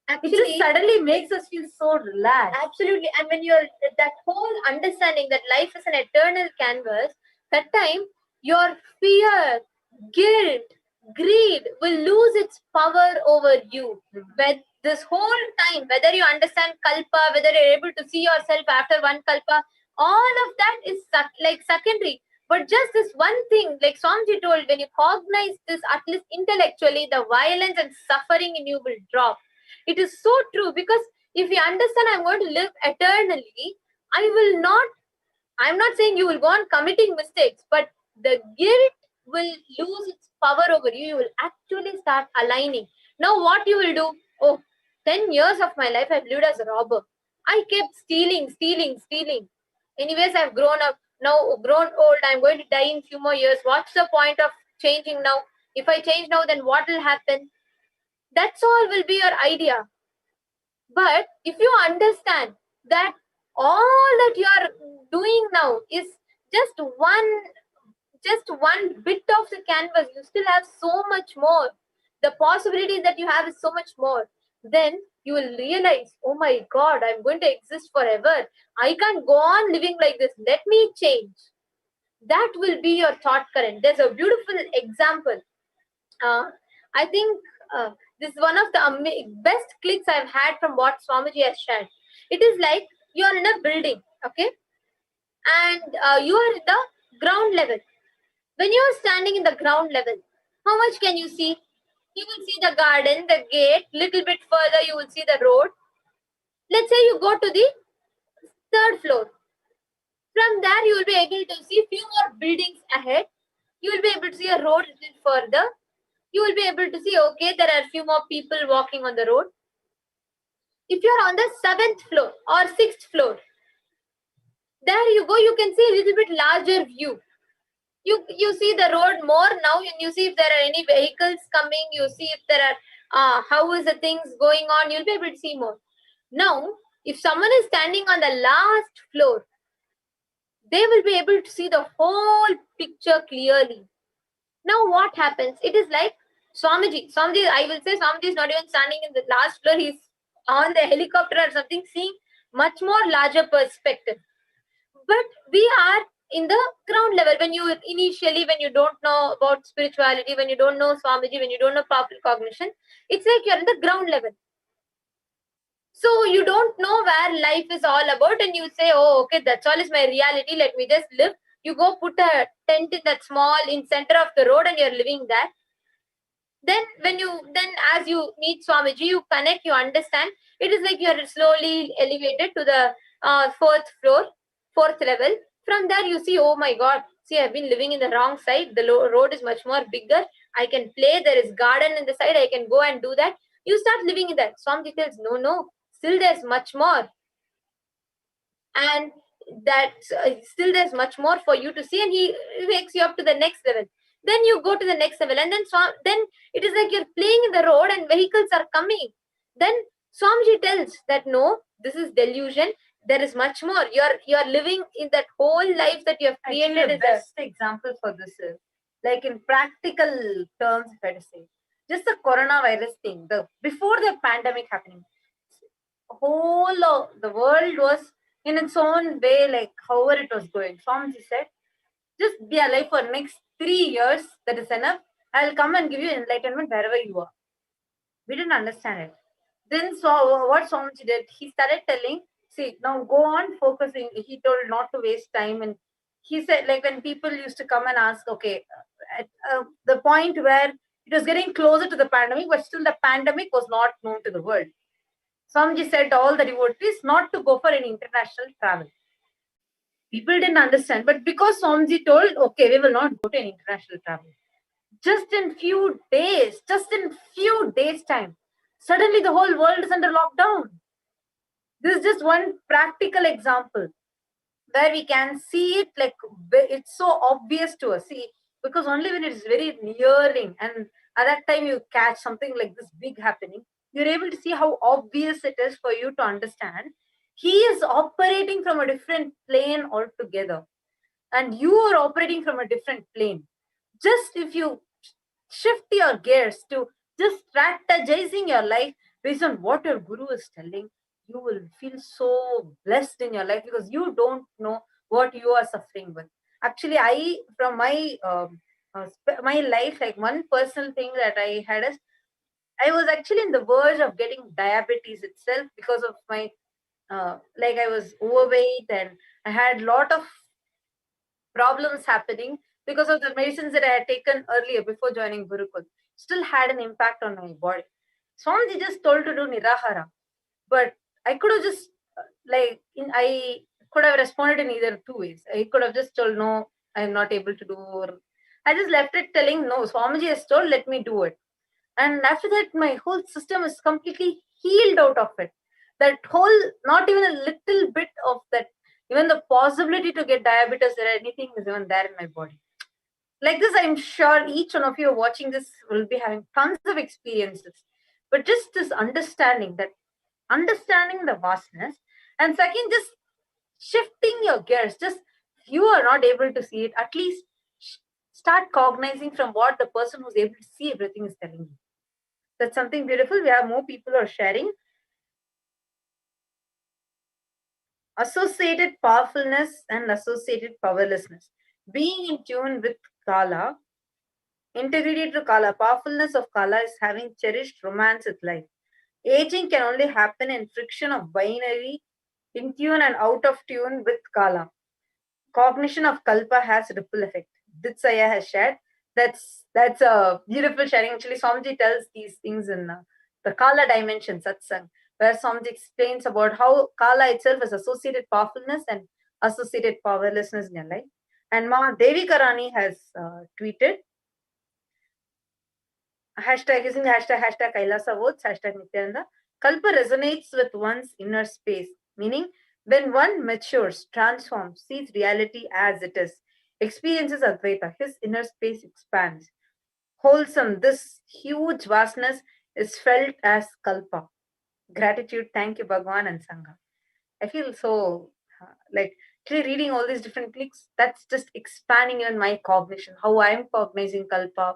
Actually, it just suddenly makes us feel so relaxed. Absolutely. And when you're that whole understanding that life is an eternal canvas, that time your fear, guilt, greed will lose its power over you. But this whole time, whether you understand kalpa, whether you're able to see yourself after one kalpa, all of that is like secondary. But just this one thing, like Swamiji told, when you cognize this, at least intellectually, the violence and suffering in you will drop. It is so true because if you understand I'm going to live eternally, I will not, I'm not saying you will go on committing mistakes, but the guilt will lose its power over you. You will actually start aligning. Now, what you will do? Oh, 10 years of my life I've lived as a robber. I kept stealing. Anyways, I've grown up. Now, grown old. I'm going to die in few more years. What's the point of changing now? If I change now, then what will happen? That's all will be your idea. But if you understand that all that you are doing now is just just one bit of the canvas. You still have so much more. The possibilities that you have is so much more. Then you will realize, oh my God, I'm going to exist forever. I can't go on living like this. Let me change. That will be your thought current. There's a beautiful example. Uh, I think this is one of the best clicks I've had from what Swamiji has shared. It is like you are in a building, okay, and you are at the ground level. When you are standing in the ground level, how much can you see? You will see the garden, the gate. Little bit further, you will see the road. Let's say you go to the third floor. From there, you will be able to see few more buildings ahead. You will be able to see a road a little further. You will be able to see, okay, there are few more people walking on the road. If you are on the 7th floor or 6th floor, there you go, you can see a little bit larger view. You see the road more now, and you see if there are any vehicles coming. You see if there are how is the things going on. You'll be able to see more. Now, if someone is standing on the last floor, they will be able to see the whole picture clearly. Now, what happens? It is like Swamiji. Swamiji, I will say Swamiji is not even standing in the last floor. He's on the helicopter or something, seeing much more larger perspective. But we are in the ground level. When you don't know about spirituality, when you don't know Swamiji, when you don't know powerful cognition, it's like you're in the ground level. So you don't know where life is all about, and you say, oh, okay, that's all is my reality. Let me just live. You go put a tent in that small in center of the road, and you're living there. Then as you meet Swamiji, you connect, you understand. It is like you're slowly elevated to the fourth floor, fourth level. From there, you see, oh my God, see, I've been living in the wrong side. The road is much more bigger. I can play. There is garden in the side. I can go and do that. You start living in that. Swamiji tells, no, still there's much more. And that still there's much more for you to see, and he takes you up to the next level. Then you go to the next level, and then it is like you're playing in the road and vehicles are coming. Then Swamiji tells that no, this is delusion. There is much more. You're living in that whole life that you have created. Actually, the best example for this is, like, in practical terms, if I had to say, just the coronavirus thing. Before the pandemic happening, whole of the world was in its own way, like however it was going. Swamiji said, just be alive for next 3 years. That is enough. I'll come and give you enlightenment wherever you are. We didn't understand it. Then what Swamiji did, he started telling, see, now go on focusing. He told not to waste time. And he said, like, when people used to come and ask, okay, at the point where it was getting closer to the pandemic, but still the pandemic was not known to the world. Swamiji said to all the devotees not to go for any international travel. People didn't understand, but because Swamiji told, okay, we will not go to any international travel. Just in few days time, suddenly the whole world is under lockdown. This is just one practical example where we can see it, like it's so obvious to us. See, because only when it is very nearing, and at that time you catch something like this big happening, you're able to see how obvious it is for you to understand. He is operating from a different plane altogether, and you are operating from a different plane. Just if you shift your gears to just strategizing your life based on what your guru is telling, you will feel so blessed in your life, because you don't know what you are suffering with. Actually, I from my life, like one personal thing that I had is, I was actually in the verge of getting diabetes itself, because of my like I was overweight, and I had lot of problems happening because of the medicines that I had taken earlier before joining Gurukul. Still had an impact on my body. Swamiji just told to do Nirahara, but I could have just I could have responded in either two ways. I could have just told no, I'm not able to do, or I just left it telling no, Swamiji has told, let me do it. And after that, my whole system is completely healed out of it. That whole, not even a little bit of that, even the possibility to get diabetes or anything is even there in my body. Like this, I'm sure each one of you watching this will be having tons of experiences. But just this understanding the vastness, and second, just shifting your gears. Just, if you are not able to see it, at least Start cognizing from what the person who's able to see everything is telling you. That's something beautiful. We have more people who are sharing. Associated powerfulness and associated powerlessness. Being in tune with Kala, integrity to Kala, powerfulness of Kala is having cherished romance with life. Aging can only happen in friction of binary, in tune and out of tune with Kala. Cognition of Kalpa has ripple effect. Ditsaya has shared. That's a beautiful sharing. Actually, Swamiji tells these things in the Kala dimension, Satsangh, where Swamiji explains about how Kala itself is associated powerfulness and associated powerlessness in your life. And Ma Devi Karani has tweeted, hashtag using the hashtag Kailasa votes, hashtag Nithyananda. Kalpa resonates with one's inner space, meaning when one matures, transforms, sees reality as it is, experiences Advaita, his inner space expands. Wholesome, this huge vastness is felt as Kalpa. Gratitude, thank you, Bhagwan and Sangha. I feel so like actually reading all these different clicks, that's just expanding even my cognition, how I'm cognizing Kalpa,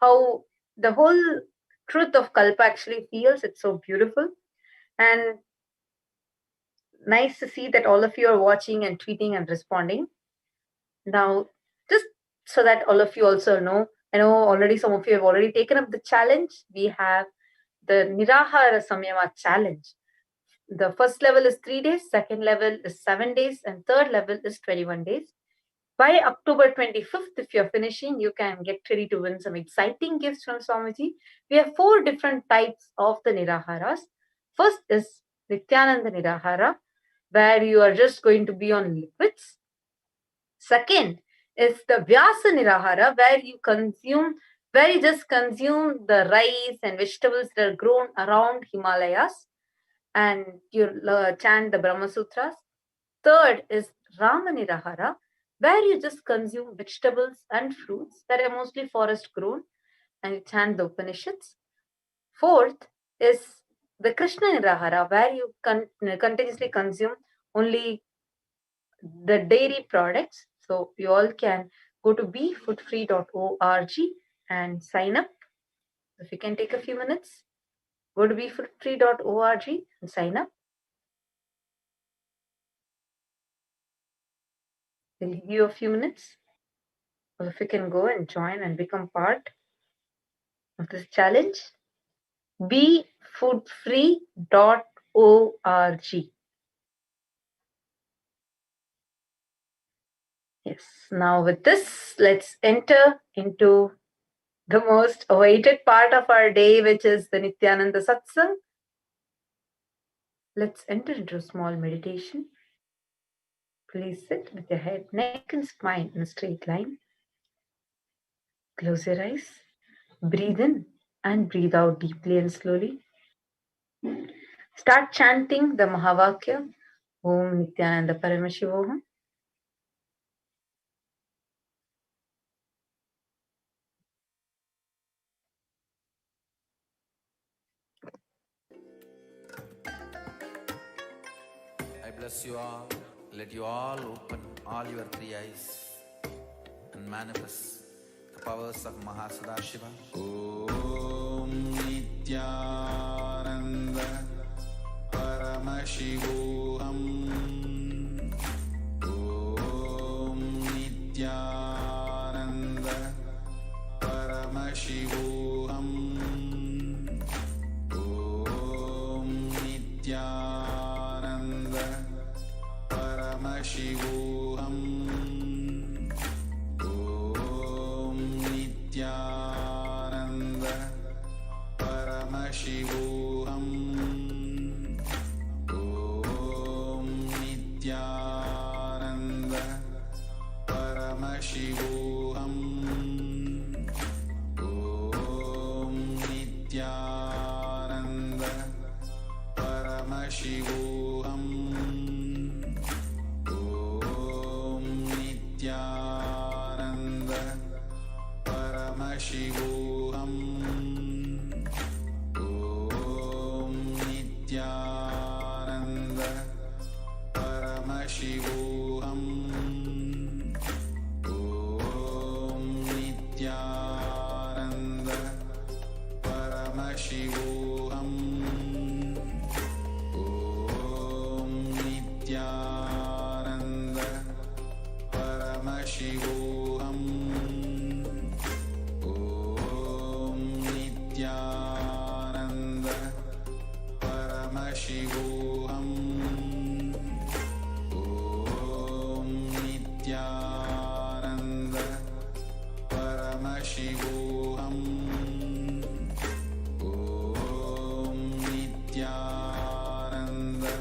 how the whole truth of Kalpa actually feels. It's so beautiful. And nice to see that all of you are watching and tweeting and responding. Now, just so that all of you also know, I know already some of you have already taken up the challenge. We have the Nirahara Samyama challenge. The first level is 3 days, second level is 7 days, and third level is 21 days. By October 25th, if you're finishing, you can get ready to win some exciting gifts from Swamiji. We have 4 different types of the Niraharas. First is Nithyananda Nirahara, where you are just going to be on liquids. Second is the Vyasa Nirahara, where you just consume the rice and vegetables that are grown around Himalayas, and you chant the Brahma Sutras. Third is Rama Nirahara, where you just consume vegetables and fruits that are mostly forest grown, and you chant the Upanishads. Fourth is the Krishna Nirahara, where you continuously consume only the dairy products. So you all can go to befoodfree.org and sign up. If you can take a few minutes, go to befoodfree.org and sign up. We'll give you a few minutes. Or if you can go and join and become part of this challenge, befoodfree.org. Yes, now with this, let's enter into the most awaited part of our day, which is the Nithyananda Satsangh. Let's enter into a small meditation. Please sit with your head, neck, and spine in a straight line. Close your eyes. Breathe in and breathe out deeply and slowly. Start chanting the Mahavakya, Om Nithyananda Paramashivoham. I bless you all. Let you all open all your 3 eyes and manifest the powers of Mahasadashiva. Om Nithyananda Paramashivoham. Om Nithyananda Paramashivoham. Om Nithyananda Paramashivoham. Om Nithyananda Paramashivoham. Om Paramashivoham. Om Nithyananda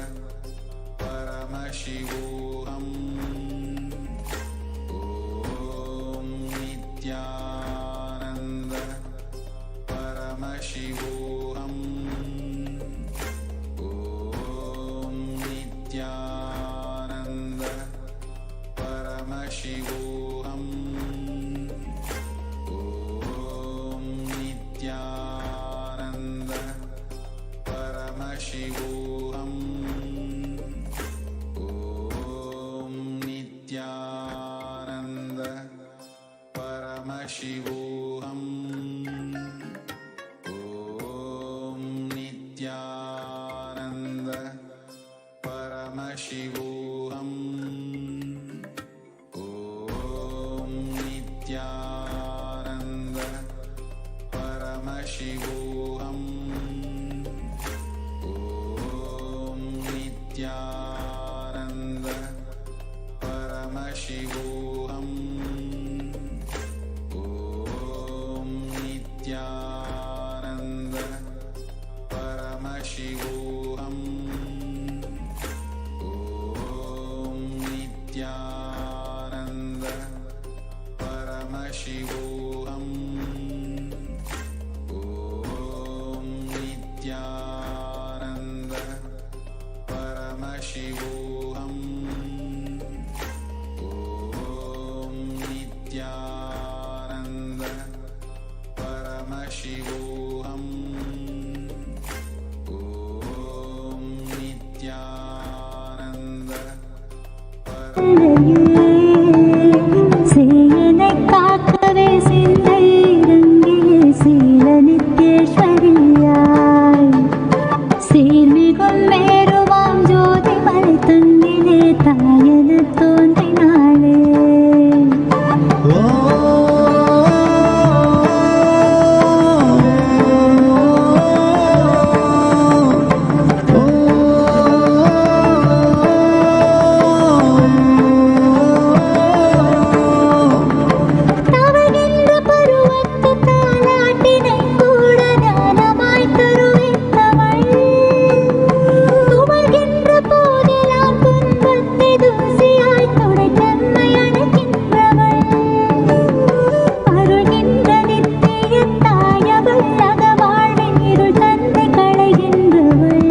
Paramashivoham. Om Nithyananda Paramashivoham. Om Nithyananda Paramashivoham. Om Nithyananda Paramashivoham. Om Nithyananda Paramashivoham. Om Nithyananda Paramashivoham. Om Nithyananda Paramashivoham. Om Nithyananda Paramashivoham. Om Nithyananda Paramashivoham. Om Nithyananda Paramashivoham. Om Nithyananda Paramashivoham. Om Nithyananda Paramashivoham. Om Nithyananda சேயனை காக்கவே சிந்தை இறங்கிய சீல நித்யேஸ்வரியாய் சீர்மிகும் மேருவாம் ஜோதி மலை தந்திலே தாயன தோன்றினாளே தவகின்ற பருவத்து தாலாட்டினை கூட ஞானமாய் தருவித்தவள் துவள்கின்ற போதெல்லாம் துன்பத்தை தூசியாய் துடைத்தம்மை அணைக்கின்றவள் அருள்கின்ற நித்திய தாயவள் அக வாழ்வின் இருள் தன்னை களைகின்றவள்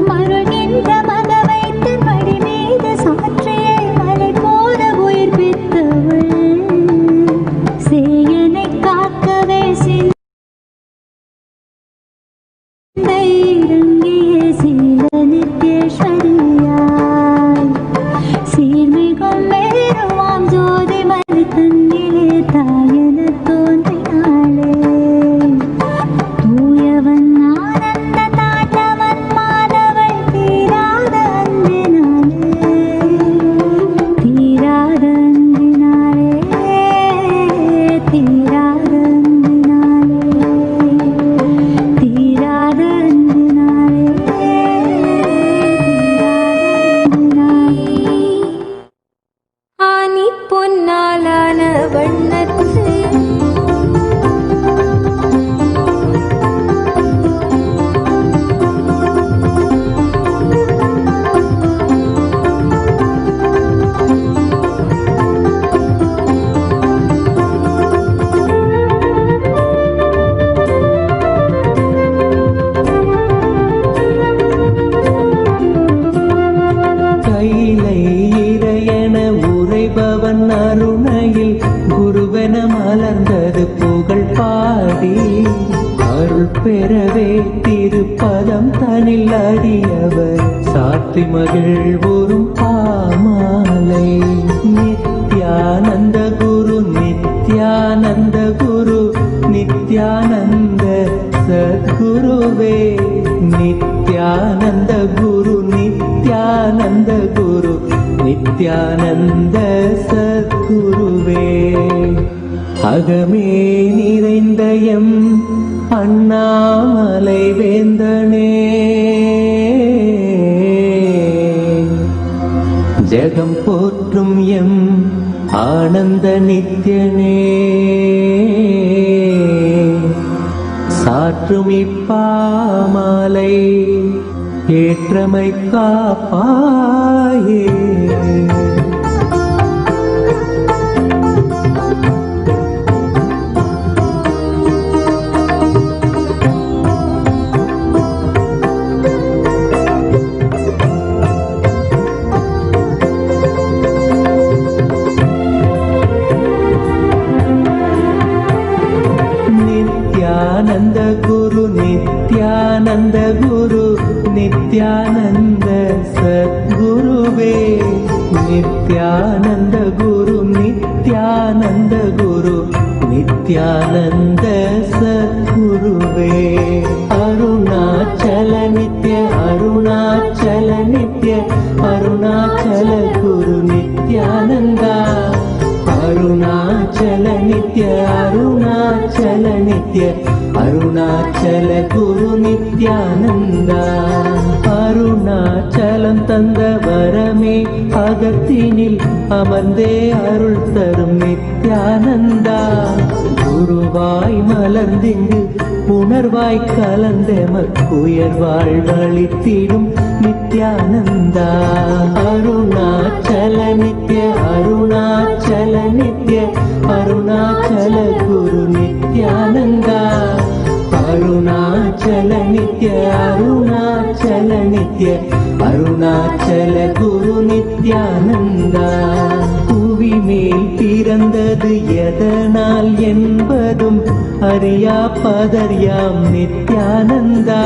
மருள்கின்ற மக வைத்து மடி மீது சாற்றியை மலை போல உயிர்ப்பித்தவள் சேயனை காக்கவே சிந்தை இறங்கிய சீல நித்யேஸ்வரியாய் சீர்மிகும் மேருவாம் ஜோதி மலை தன்னிலே தாயன தோன்றினாளே தூயவன் ஆனந்த தாண்டவன் மாதவள் தீராத அன்பினாலே தீராத அன்பினாலே தீராத அன்பினாலே தீராத அன்பினாலே ஆனி பொன்னாலான வண்ணத்து கைலை இறையென உரைபவன் அருணையில் குருவென மலர்ந்தது புகழ் பாடி அருள் பெறவே திருப்பதம் தனில் அடியவர் சாத்தி மகிழ்வுறும் பாமாலை நித்யானந்த குரு நித்யானந்த குரு நித்யானந்த சத்குருவே நித்யானந்த குரு நித்யானந்த குரு நித்யானந்த சத்குருவே அகமே நிறைந்த எம் அண்ணாமலை வேந்தனே ஜெகம் போற்றும் எம் ஆனந்த நித்யனே சாற்றும் இப்பாமாலை ஏற்றமை காப்பாயே. நித்யானந்த குரு நித்யானந்த குரு நித்யானந்த சத்குருவே. நித்யானந்த குரு நித்யானந்த குரு நித்யானந்த சத்குருவே. அருணாச்சல நித்ய அருணாச்சல நித்ய அருணாச்சல குரு நித்யானந்தா. அருணாச்சல நித்ய அருணாச்சல நித்ய அருணாச்சல குரு நித்யானந்தா. அருணாச்சலம் தந்த வரமே அகத்தினில் அமர்ந்தே அருள் தரும் நித்யானந்தா. குருவாய் மலர்ந்திங்கு உணர்வாய் கலந்தெமக்குயர்வாழ் வழித்திடும் நித்யானந்தா. அருணாச்சல நித்ய அருணாச்சல நித்ய அருணாச்சல குரு நித்யானந்தா. அருணாச்சல நித்ய அருணாச்சல நித்ய அருணாச்சல குரு நித்யானந்தா. புவி மேல் பிறந்தது எதனால் என்பதும் அறியா பதர்யாம் நித்யானந்தா.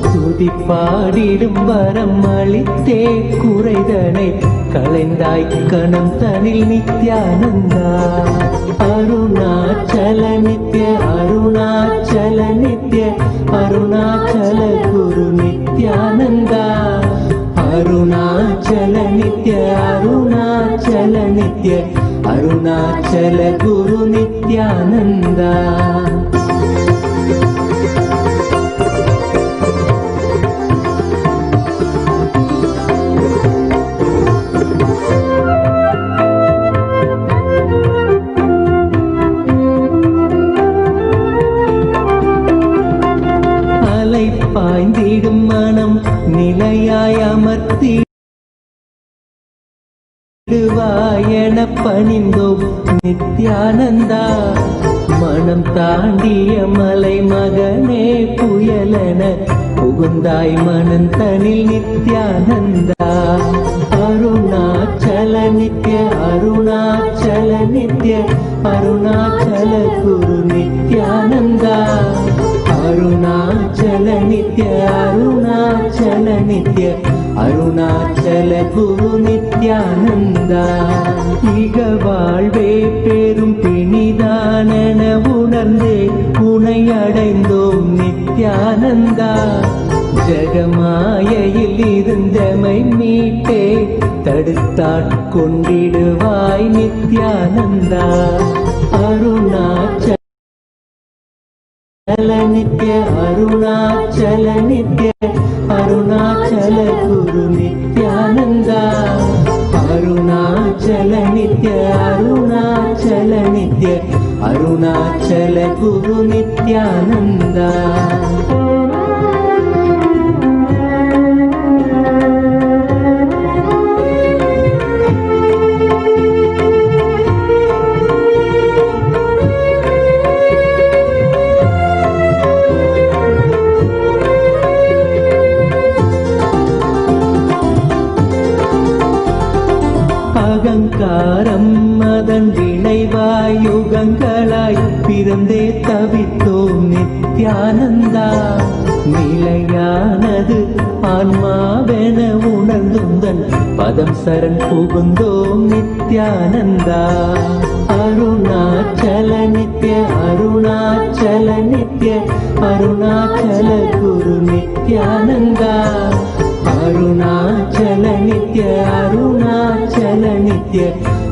துதி பாடிடும் வரம் அளித்தே குறைதனை களைந்தாய் கணம் தனில் நித்யானந்தா. அருணாச்சல நித்ய அருணாச்சல நித்ய அருணாச்சல குரு நித்யானந்தா. அருணாச்சல நித்ய அருணாச்சல நித்ய அருணாச்சல குரு நித்யானந்தா. பாய்ந்திடும் மனம் நிலையாய் அமர்த்திடுவாயென பணிந்தோம் நித்யானந்தா. மனம் தாண்டிய மலை மகனே புயலென புகுந்தாய் மனந்தனில் நித்யானந்தா. அருணாச்சல நித்ய அருணாச்சல நித்ய அருணாச்சல குரு நித்யானந்தா. அருணாச்சல நித்ய அருணாச்சல நித்ய அருணாச்சல குரு நித்யானந்தா. இக வாழ்வே பெரும் பிணிதானென உணர்ந்தே உனை அடைந்தோம் நித்யானந்தா. ஜகமாயையில் இருந்தமை மீட்டே தடுத்தாட்கொண்டிடுவாய் நித்யானந்தா. அருணாச்சல நித்ய அருணாச்சல நித்ய அருணாச்சல குரு நித்யானந்தா. அருணாச்சல நித்ய அருணாச்சல நித்ய அருணாச்சல குரு நித்யானந்தா. அகங்காரம் அதன் விளைவாய் யுகங்களாய் பிறந்தே தவித்தோம் நித்யானந்தா. நிலையானது ஆன்மாவென உணர்ந்துந்தன் பதம் சரண் புகுந்தோம் நித்யானந்தா. அருணாச்சல நித்ய அருணாச்சல நித்ய அருணாச்சல குரு நித்யானந்தா. அருணாச்சல நித்ய அருணாச்சல நித்ய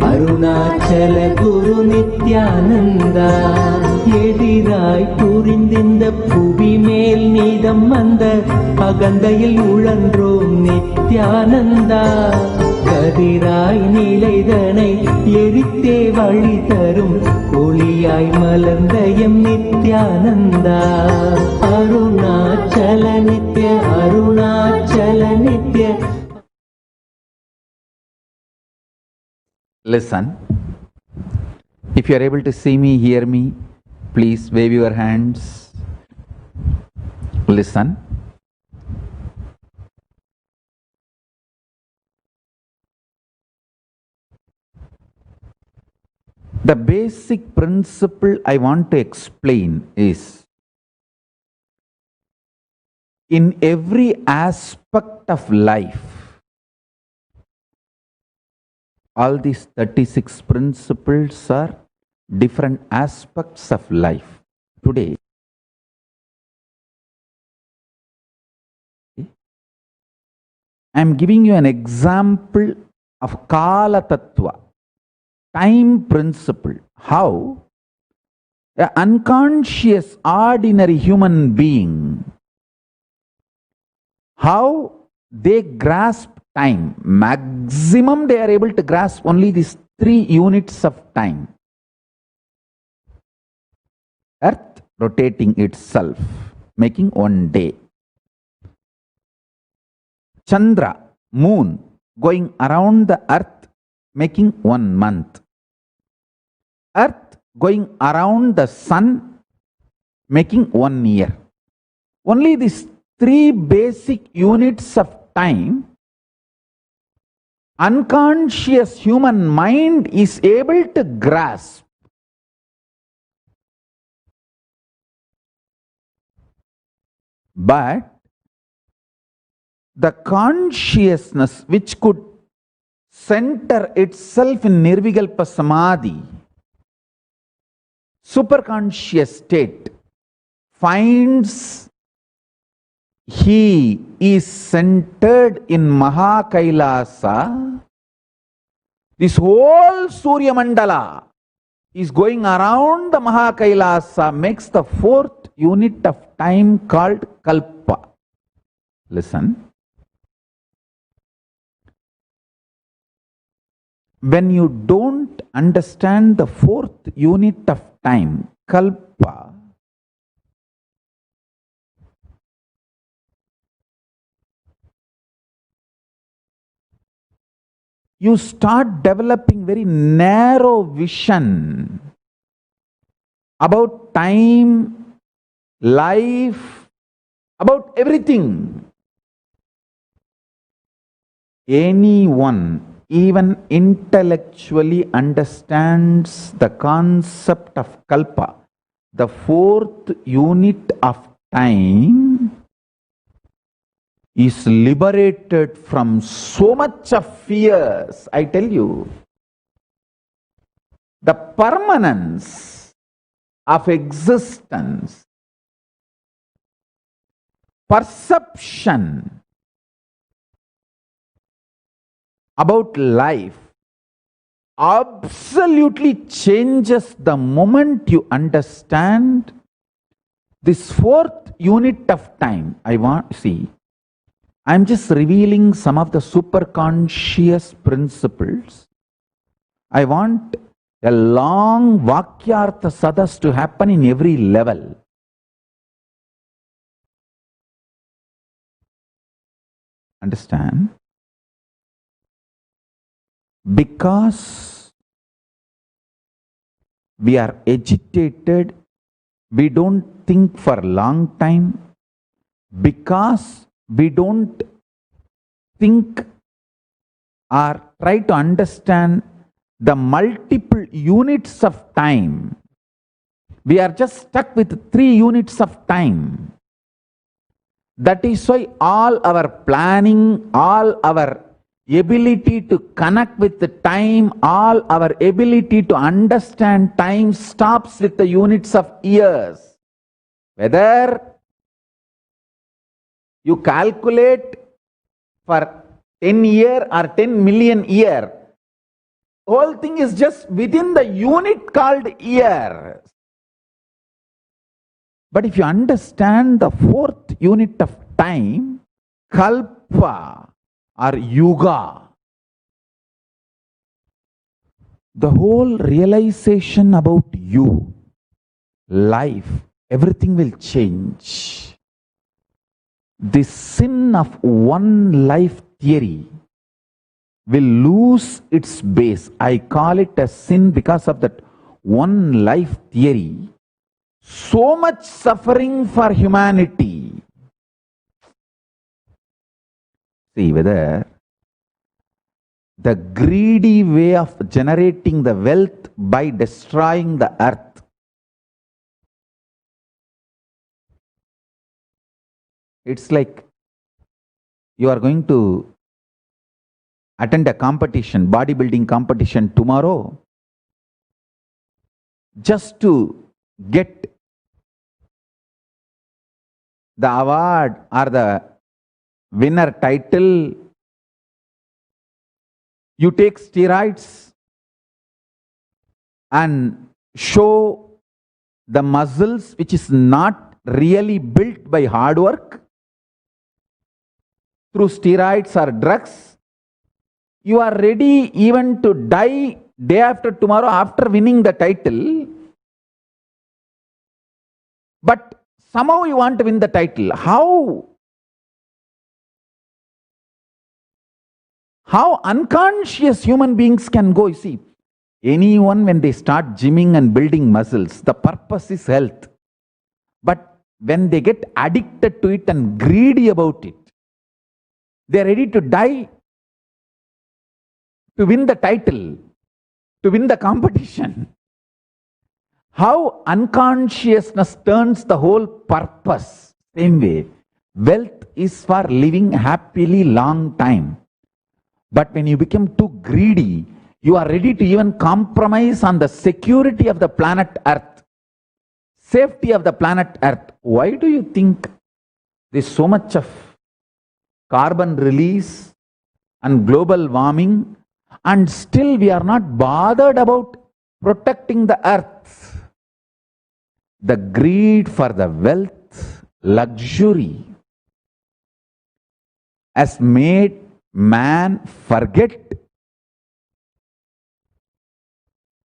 அருணாச்சல குரு நித்யானந்தா. எதிராய் புரிந்திந்த புவி மேல் நீதம் வந்த அகந்தையில் உழன்றோம் நித்யானந்தா. கதிராய் நிலைதனை எரித்தே வழி தரும் ஒளியாய் மலர்ந்த M Nithyananda. Arunachal Nitya Arunachal Nitya. Listen. If you are able to see me, hear me, please wave your hands. Listen. The basic principle I want to explain is, in every aspect of life, all these 36 principles are different aspects of life. Today, I am giving you an example of Kala Tattva, time principle. How an unconscious ordinary human being, how they grasp time. Maximum they are able to grasp only these 3 units of time. Earth rotating itself, making one day. Chandra, moon, going around the earth, making 1 month. Earth going around the sun, making 1 year. Only these 3 basic units of time, unconscious human mind is able to grasp. But the consciousness which could center itself in Nirvikalpa Samadhi, superconscious state, finds he is centered in Mahakailasa. This whole Surya Mandala is going around the Mahakailasa, makes the 4th unit of time called Kalpa. Listen. When you don't understand the 4th unit of time, Kalpa, you start developing very narrow vision about time, life, about everything. Anyone, even intellectually, understands the concept of Kalpa, the 4th unit of time, is liberated from so much of fears. I tell you, the permanence of existence, perception about life absolutely changes the moment you understand this 4th unit of time. I'm just revealing some of the superconscious principles. I want a long Vakyartha Sadas to happen in every level. Understand? Because we are agitated, we don't think for a long time. Because we don't think or try to understand the multiple units of time. We are just stuck with 3 units of time. That is why all our planning, all our ability to connect with the time, all our ability to understand time stops with the units of years. Whether you calculate for 10 year or 10 million year, whole thing is just within the unit called year. But if you understand the fourth unit of time, kalpa or yuga, the whole realization about you, life, everything will change. The sin of one life theory will lose its base. I call it a sin because of that one life theory. So much suffering for humanity. See whether the greedy way of generating the wealth by destroying the earth. It's like you are going to attend a competition, bodybuilding competition tomorrow, just to get the award or the winner title. You take steroids and show the muscles which is not really built by hard work through steroids or drugs. You are ready even to die day after tomorrow after winning the title, but somehow you want to win the title. How unconscious human beings can go. You see, anyone when they start gymming and building muscles, the purpose is health. But when they get addicted to it and greedy about it, they are ready to die to win the title, to win the competition. How unconsciousness turns the whole purpose. Same way, wealth is for living happily long time. But when you become too greedy, you are ready to even compromise on the security of the planet Earth, safety of the planet Earth. Why do you think there's so much of carbon release and global warming, and still we are not bothered about protecting the earth? The greed for the wealth, luxury, has made man forget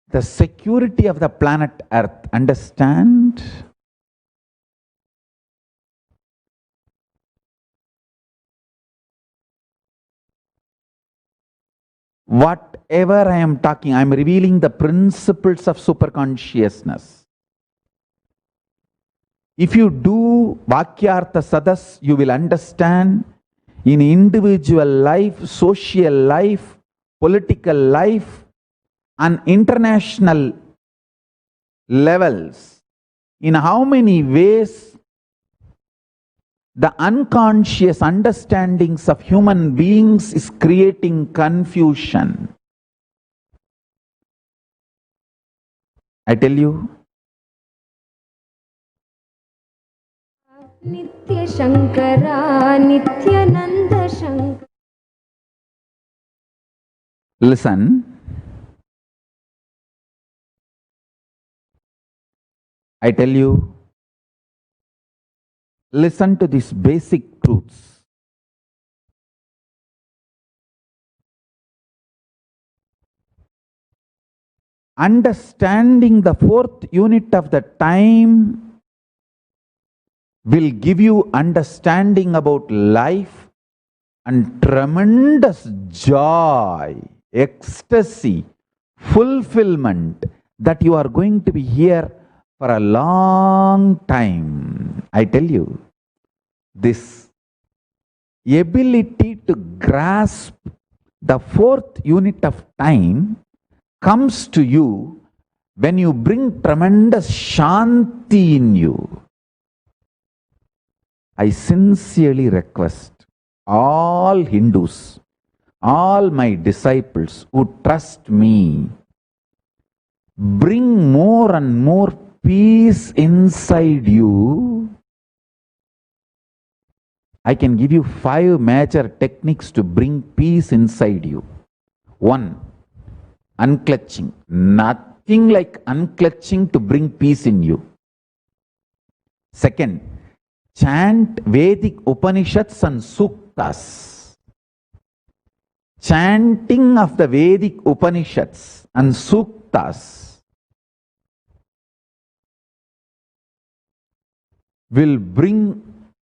the security of the planet Earth. Understand? Whatever I am talking, I am revealing the principles of superconsciousness. If you do Vakyartha Sadas, you will understand in individual life, social life, political life, and international levels, in how many ways the unconscious understandings of human beings is creating confusion. I tell you, Nithya Shankara, Nithyananda Shankara. listen. I tell you, listen to these basic truths. Understanding the fourth unit of the time will give you understanding about life and tremendous joy, ecstasy, fulfillment that you are going to be here for a long time. I tell you, this ability to grasp the fourth unit of time comes to you when you bring tremendous shanti in you. I sincerely request all Hindus, all my disciples who trust me, bring more and more peace inside you. I can give you 5 major techniques to bring peace inside you. 1, unclutching. Nothing like unclutching to bring peace in you. Second, chant Vedic Upanishads and Suktas. Chanting of the Vedic Upanishads and Suktas will bring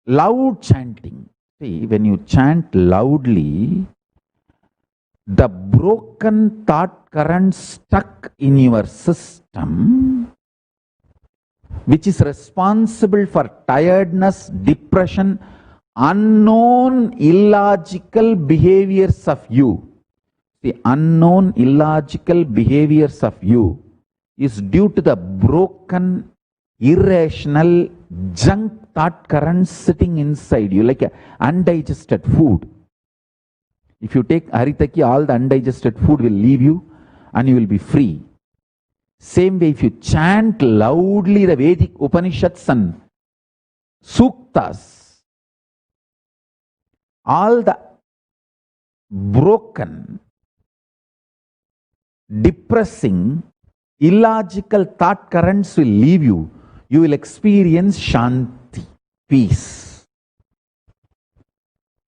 loud chanting. See, when you chant loudly, the broken thought current stuck in your system, which is responsible for tiredness, depression, unknown illogical behaviors of you. The unknown illogical behaviors of you is due to the broken, irrational, junk thought currents sitting inside you, like undigested food. If you take Haritaki, all the undigested food will leave you and you will be free. Same way, if you chant loudly the Vedic Upanishads and Suktas, all the broken, depressing, illogical thought currents will leave you. You will experience Shanti, peace.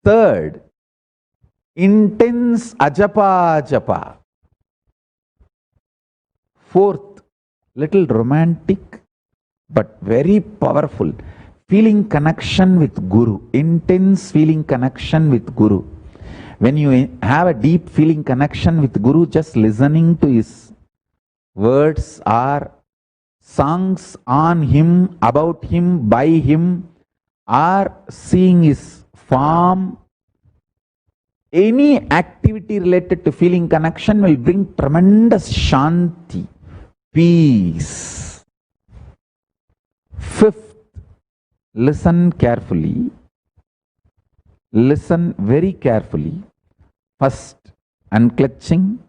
Third, intense ajapa japa. Fourth, little romantic but very powerful, feeling connection with Guru, intense feeling connection with Guru. When you have a deep feeling connection with Guru, just listening to his words or songs on him, about him, by him, or seeing his form, any activity related to feeling connection will bring tremendous Shanti, peace. Fifth, listen carefully. Listen very carefully. First, unclutching.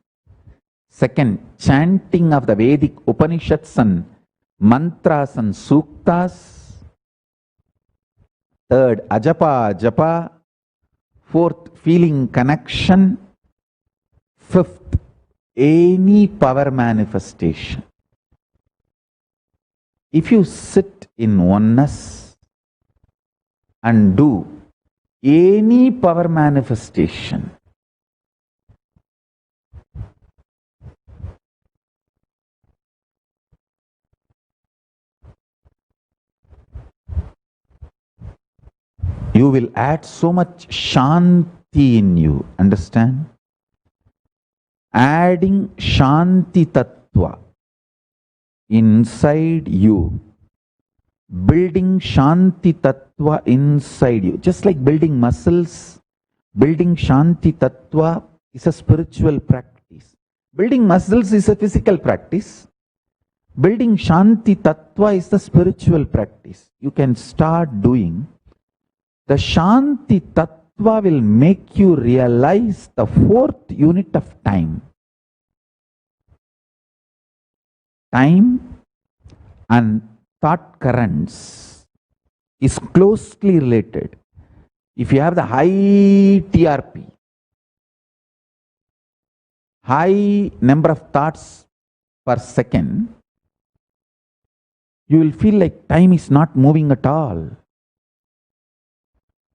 Second, chanting of the Vedic Upanishads and mantras and suktas. Third, ajapa japa. Fourth, feeling connection. Fifth, any power manifestation. If you sit in oneness and do any power manifestation, you will add so much Shanti in you. Understand? Adding Shanti Tattva inside you, building Shanti Tattva inside you, just like building muscles. Building Shanti Tattva is a spiritual practice. Building muscles is a physical practice. Building Shanti Tattva is the spiritual practice. You can start doing. The Shanti Tattva will make you realize the fourth unit of time. Time and thought currents is closely related. If you have the high TRP, high number of thoughts per second, you will feel like time is not moving at all.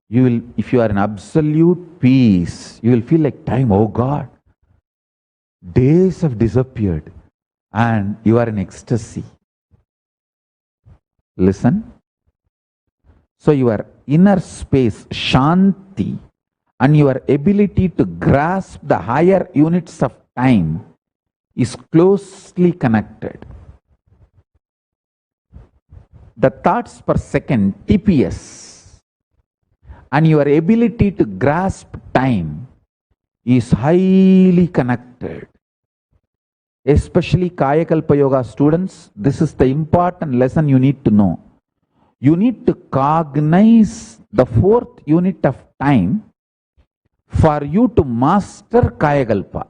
You will, if you are in absolute peace, you will feel like time, oh God, days have disappeared and you are in ecstasy. Listen. So your inner space, Shanti, and your ability to grasp the higher units of time is closely connected. The thoughts per second, TPS, and your ability to grasp time is highly connected. Especially Kayakalpa Yoga students, this is the important lesson you need to know. You need to cognize the fourth unit of time for you to master Kayakalpa.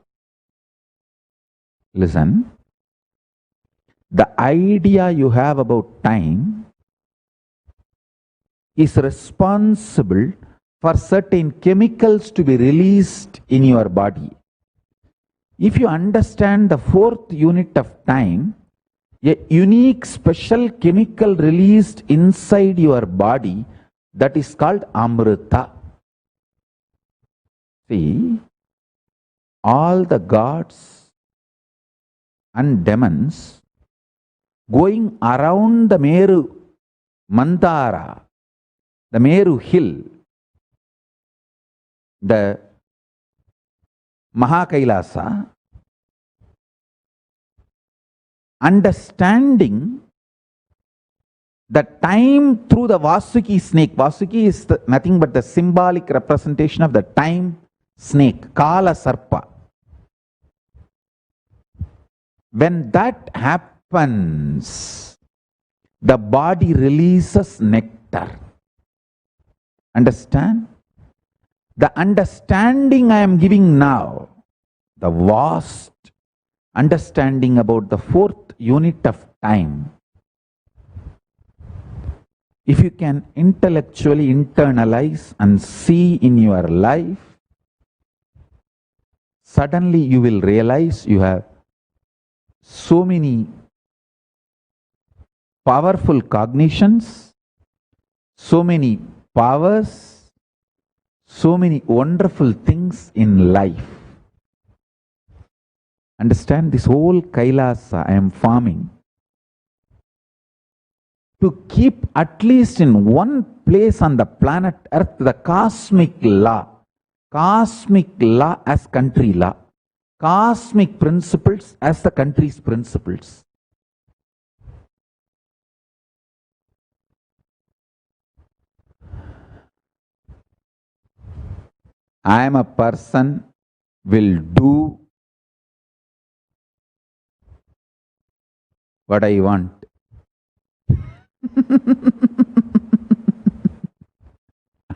Listen, the idea you have about time is responsible for certain chemicals to be released in your body. If you understand the fourth unit of time, a unique special chemical released inside your body that is called Amrita. See, all the gods and demons going around the Meru Mandara, the Meru hill, the Mahakailasa, understanding the time through the Vasuki snake. Vasuki is nothing but the symbolic representation of the time snake, Kala Sarpa. When that happens, the body releases nectar. Understand? The understanding I am giving now, the vast understanding about the fourth unit of time, if you can intellectually internalize and see in your life, suddenly you will realize you have so many powerful cognitions, so many powers, so many wonderful things in life. Understand, this whole Kailasa I am forming to keep at least in one place on the planet Earth the cosmic law as country law, cosmic principles as the country's principles. I am a person will do what I want.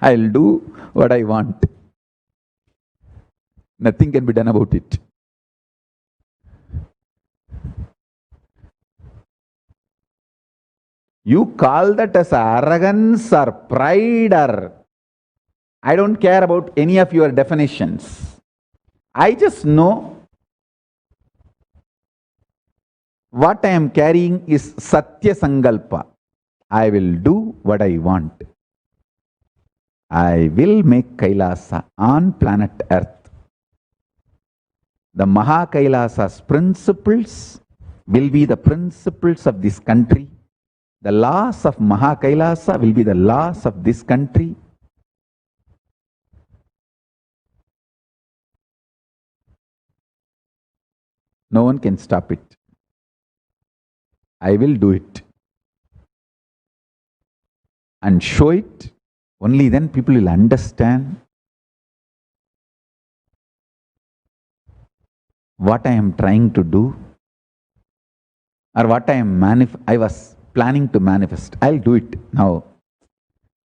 I'll do what I want. Nothing can be done about it. You call that as arrogance or pride, or I don't care about any of your definitions. I just know what I am carrying is Satya Sankalpa. I will do what I want. I will make Kailasa on planet Earth. The Mahakailasa's principles will be the principles of this country. The laws of Mahakailasa will be the laws of this country. No one can stop it. I will do it and show it. Only then people will understand what I am trying to do or what I was planning to manifest. I'll do it now.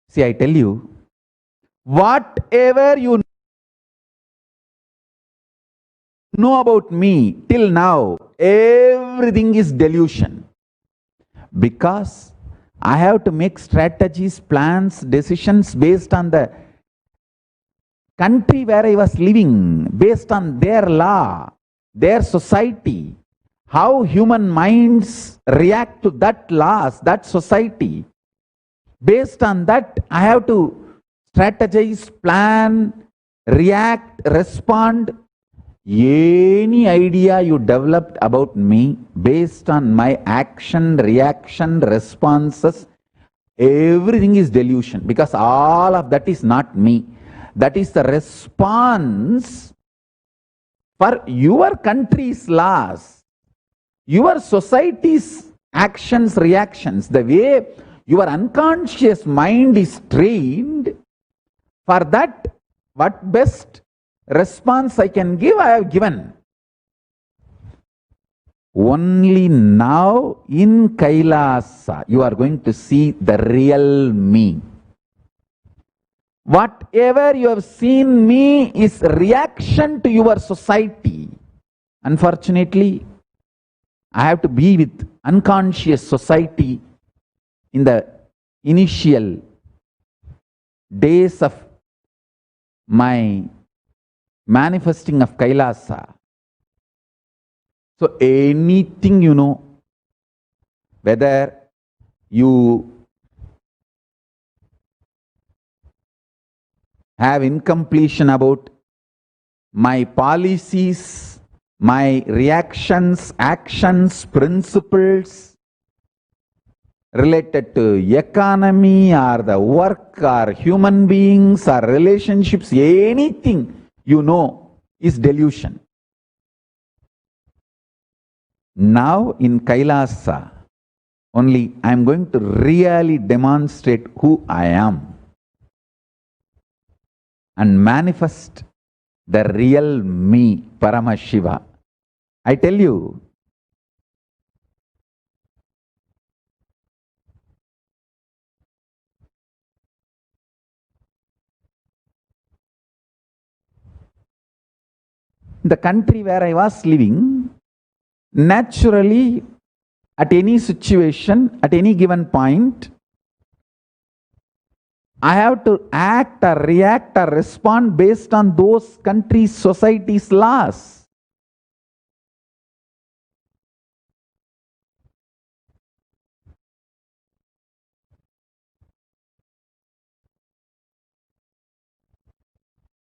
See, I tell you, whatever you know about me till now, everything is delusion. Because I have to make strategies, plans, decisions based on the country where I was living, based on their law, their society, how human minds react to that laws, that society. Based on that, I have to strategize, plan, react, respond. Any idea you developed about me based on my action, reaction, responses, everything is delusion, because all of that is not me. That is the response for your country's laws, your society's actions, reactions, the way your unconscious mind is trained. For that, what best response I can give, I have given. Only now in Kailasa you are going to see the real me. Whatever you have seen me is reaction to your society. Unfortunately, I have to be with unconscious society in the initial days of my manifesting of Kailasa. So anything you know, whether you have incompletion about my policies, my reactions, actions, principles related to economy or the work or human beings or relationships, anything you know is delusion. Now in Kailasa, only I am going to really demonstrate who I am and manifest the real me, Paramashiva. I tell you, the country where I was living, naturally, at any situation, at any given point, I have to act or react or respond based on those countries' society's laws.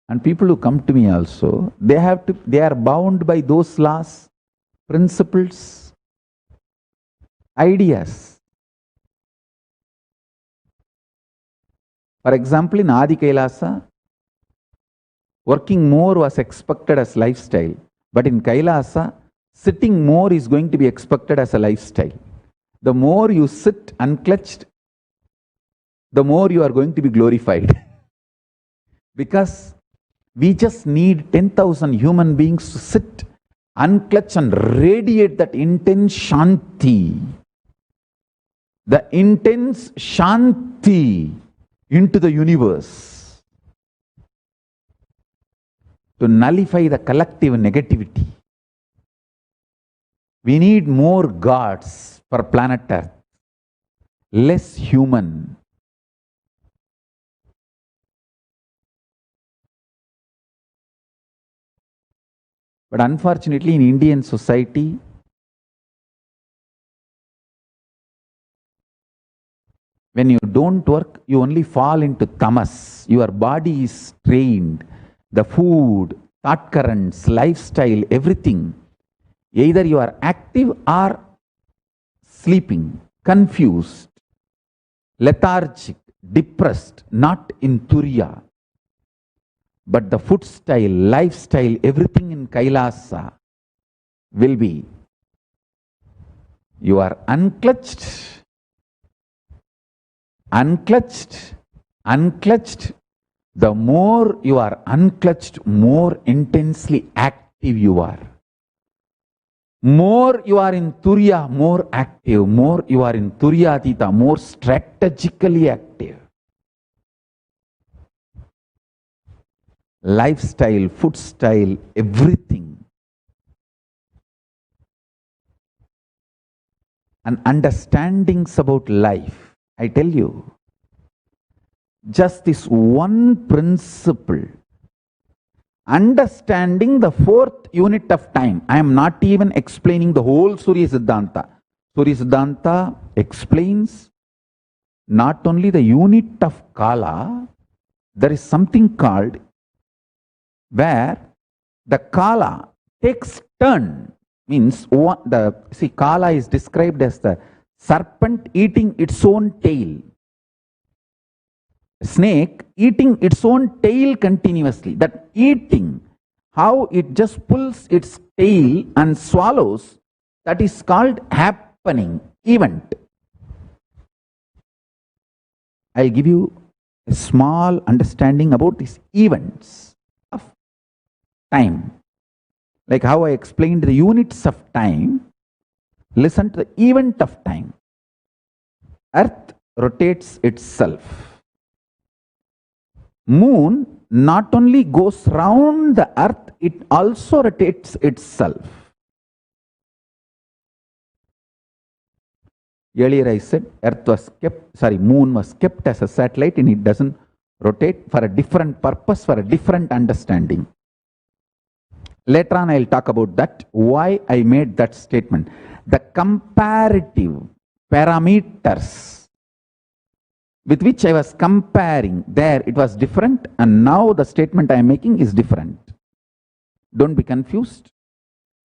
And people who come to me also, they are bound by those laws, principles, ideas. For example, in Adi Kailasa, working more was expected as lifestyle. But in Kailasa, sitting more is going to be expected as a lifestyle. The more you sit unclutched, the more you are going to be glorified. Because we just need 10,000 human beings to sit, unclutch and radiate that intense Shanti. The intense Shanti into the universe to nullify the collective negativity. We need more gods for planet Earth, less human. But unfortunately, in Indian society, when you don't work, you only fall into tamas. Your body is trained. The food, thought currents, lifestyle, everything. Either you are active or sleeping, confused, lethargic, depressed, not in Turiya. But the food style, lifestyle, everything in Kailasa will be, you are unclutched, unclutched, unclutched. The more you are unclutched, more intensely active you are. More you are in Turiya, more active. More you are in Turyatita, more strategically active. Lifestyle, food style, everything. And understandings about life. I tell you, just this one principle, understanding the fourth unit of time. I am not even explaining the whole Surya Siddhanta. Surya Siddhanta explains not only the unit of Kala, there is something called where the Kala takes turn. Means, Kala is described as the serpent eating its own tail. Snake eating its own tail continuously. That eating, how it just pulls its tail and swallows, that is called happening, event. I'll give you a small understanding about these events of time. Like how I explained the units of time, listen to the event of time. Earth rotates itself. Moon not only goes round the earth, it also rotates itself. Earlier I said moon was kept as a satellite and it doesn't rotate for a different purpose, for a different understanding. Later on I'll talk about that, why I made that statement. The comparative parameters with which I was comparing, there it was different, and now the statement I am making is different. Don't be confused.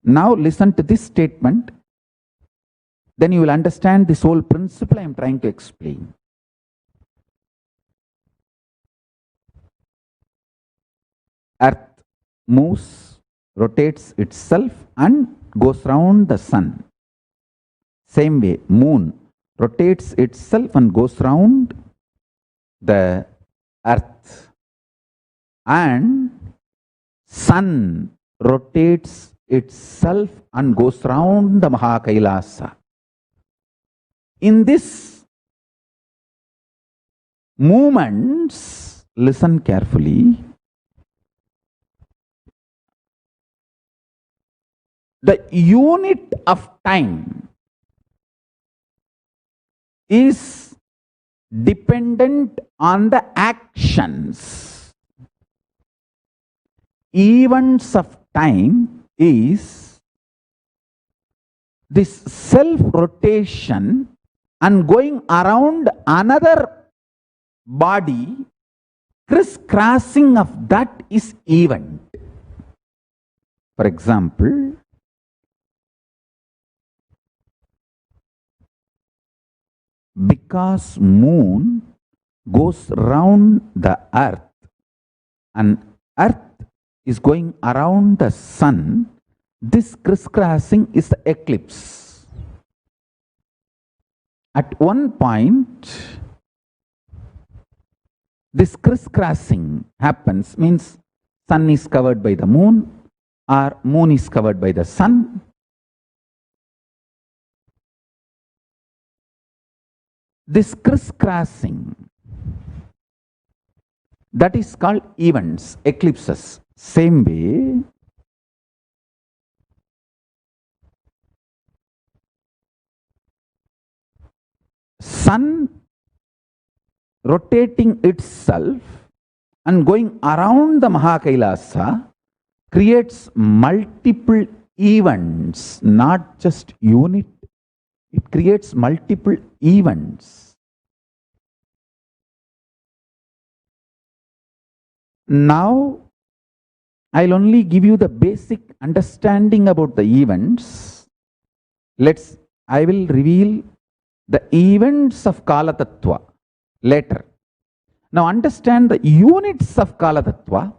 Now listen to this statement, then you will understand this whole principle I am trying to explain. Earth moves, rotates itself and goes round the sun. Same way, moon rotates itself and goes round the earth. And sun rotates itself and goes round the Mahakailasa. In this movements, listen carefully, the unit of time is dependent on the actions. Events of time is this self-rotation and going around another body, crisscrossing of that is event. For example, because moon goes round the earth and earth is going around the sun, this crisscrossing is the eclipse. At one point, this crisscrossing happens, means sun is covered by the moon or moon is covered by the sun. This crisscrossing, that is called events, eclipses. Same way, sun rotating itself and going around the Mahakailasa creates multiple events, not just unit. It creates multiple events. Now, I'll only give you the basic understanding about the events. I will reveal the events of Kala Tattva later. Now understand the units of Kala Tattva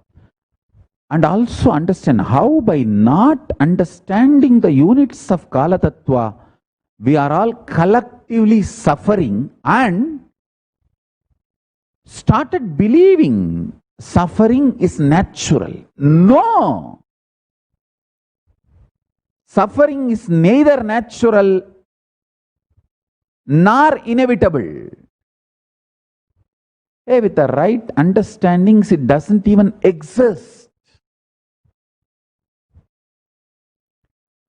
and also understand how by not understanding the units of Kala Tattva, we are all collectively suffering and started believing suffering is natural. No! Suffering is neither natural nor inevitable. With the right understandings, it doesn't even exist.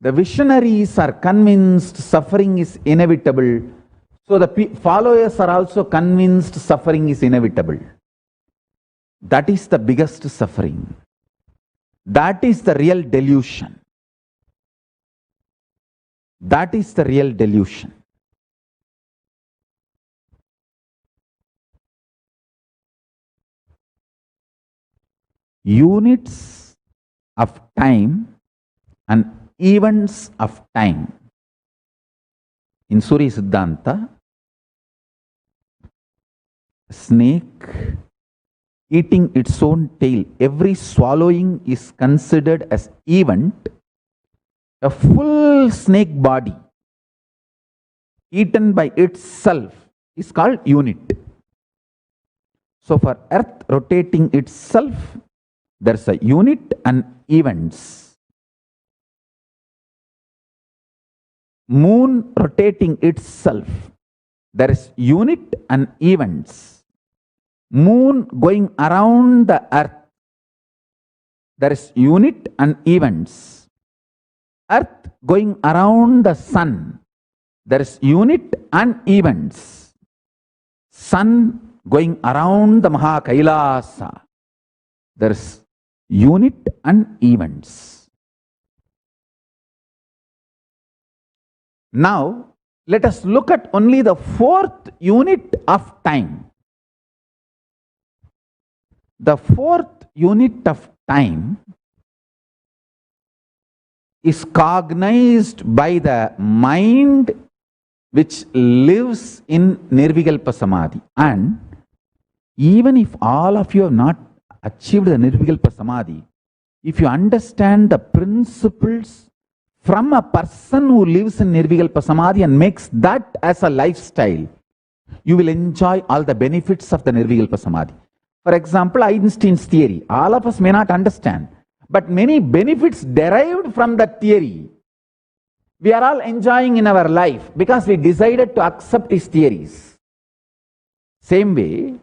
The visionaries are convinced suffering is inevitable, so the followers are also convinced suffering is inevitable. That is the biggest suffering. That is the real delusion. That is the real delusion. Units of time and events of time. In Surya Siddhanta, snake eating its own tail, every swallowing is considered as event. A full snake body eaten by itself is called unit. So for earth rotating itself, there's a unit and events. Moon rotating itself, there is unit and events. Moon going around the earth, there is unit and events. Earth going around the sun, there is unit and events. Sun going around the Mahakailasa, there is unit and events. Now, let us look at only the fourth unit of time. The fourth unit of time is cognized by the mind which lives in Nirvikalpa Samadhi. And even if all of you have not achieved the Nirvikalpa Samadhi, if you understand the principles from a person who lives in Nirvikalpa Samadhi and makes that as a lifestyle, you will enjoy all the benefits of the Nirvikalpa Samadhi. For example, Einstein's theory. All of us may not understand, but many benefits derived from that theory, we are all enjoying in our life because we decided to accept his theories. Same way,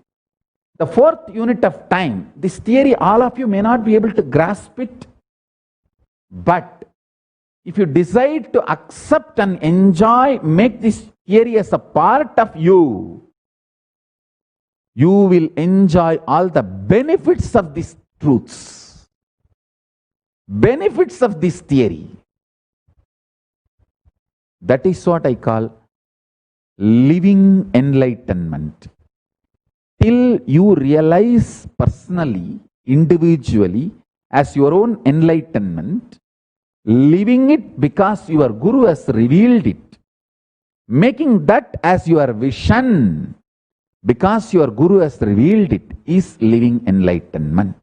the fourth unit of time, this theory, all of you may not be able to grasp it, but if you decide to accept and enjoy, make this theory as a part of you, you will enjoy all the benefits of these truths, benefits of this theory. That is what I call living enlightenment. Till you realize personally, individually, as your own enlightenment, living it because your Guru has revealed it, making that as your vision because your Guru has revealed it, is living enlightenment.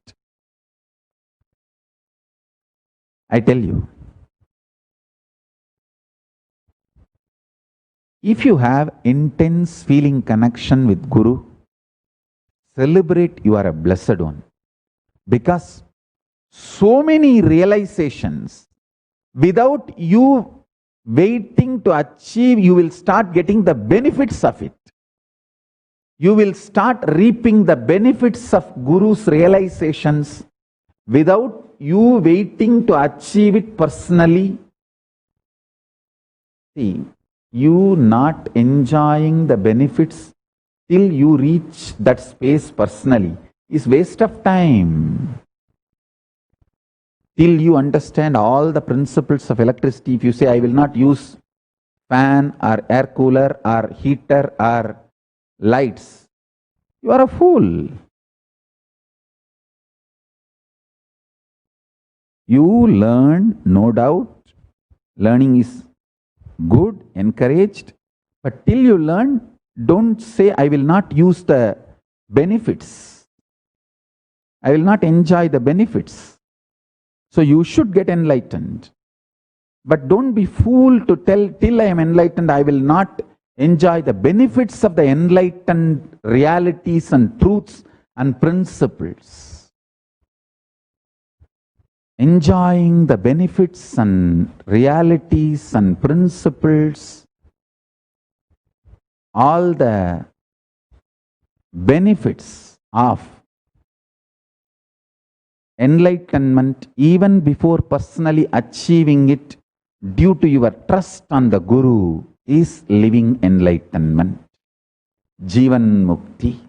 I tell you, if you have intense feeling connection with Guru, celebrate you are a blessed one. Because so many realizations, without you waiting to achieve, you will start getting the benefits of it. You will start reaping the benefits of Guru's realizations without you waiting to achieve it personally. See, you not enjoying the benefits till you reach that space personally is waste of time. Till you understand all the principles of electricity, if you say, I will not use fan or air cooler or heater or lights, you are a fool. You learn, no doubt, learning is good, encouraged, but till you learn, don't say, I will not use the benefits. I will not enjoy the benefits. So you should get enlightened. But don't be fool to tell, till I am enlightened, I will not enjoy the benefits of the enlightened realities and truths and principles. Enjoying the benefits and realities and principles, all the benefits of enlightenment, even before personally achieving it, due to your trust on the Guru, is living enlightenment, Jivan Mukti.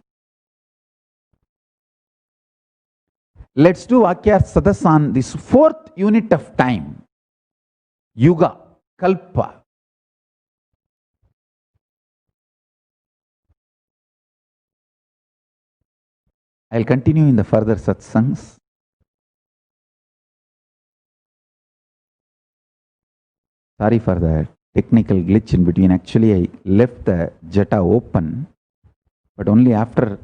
Let's do Vakya Sadas on this fourth unit of time, Yuga, Kalpa. I'll continue in the further satsangs. Sorry for the technical glitch in between. Actually, I left the jata open, but only after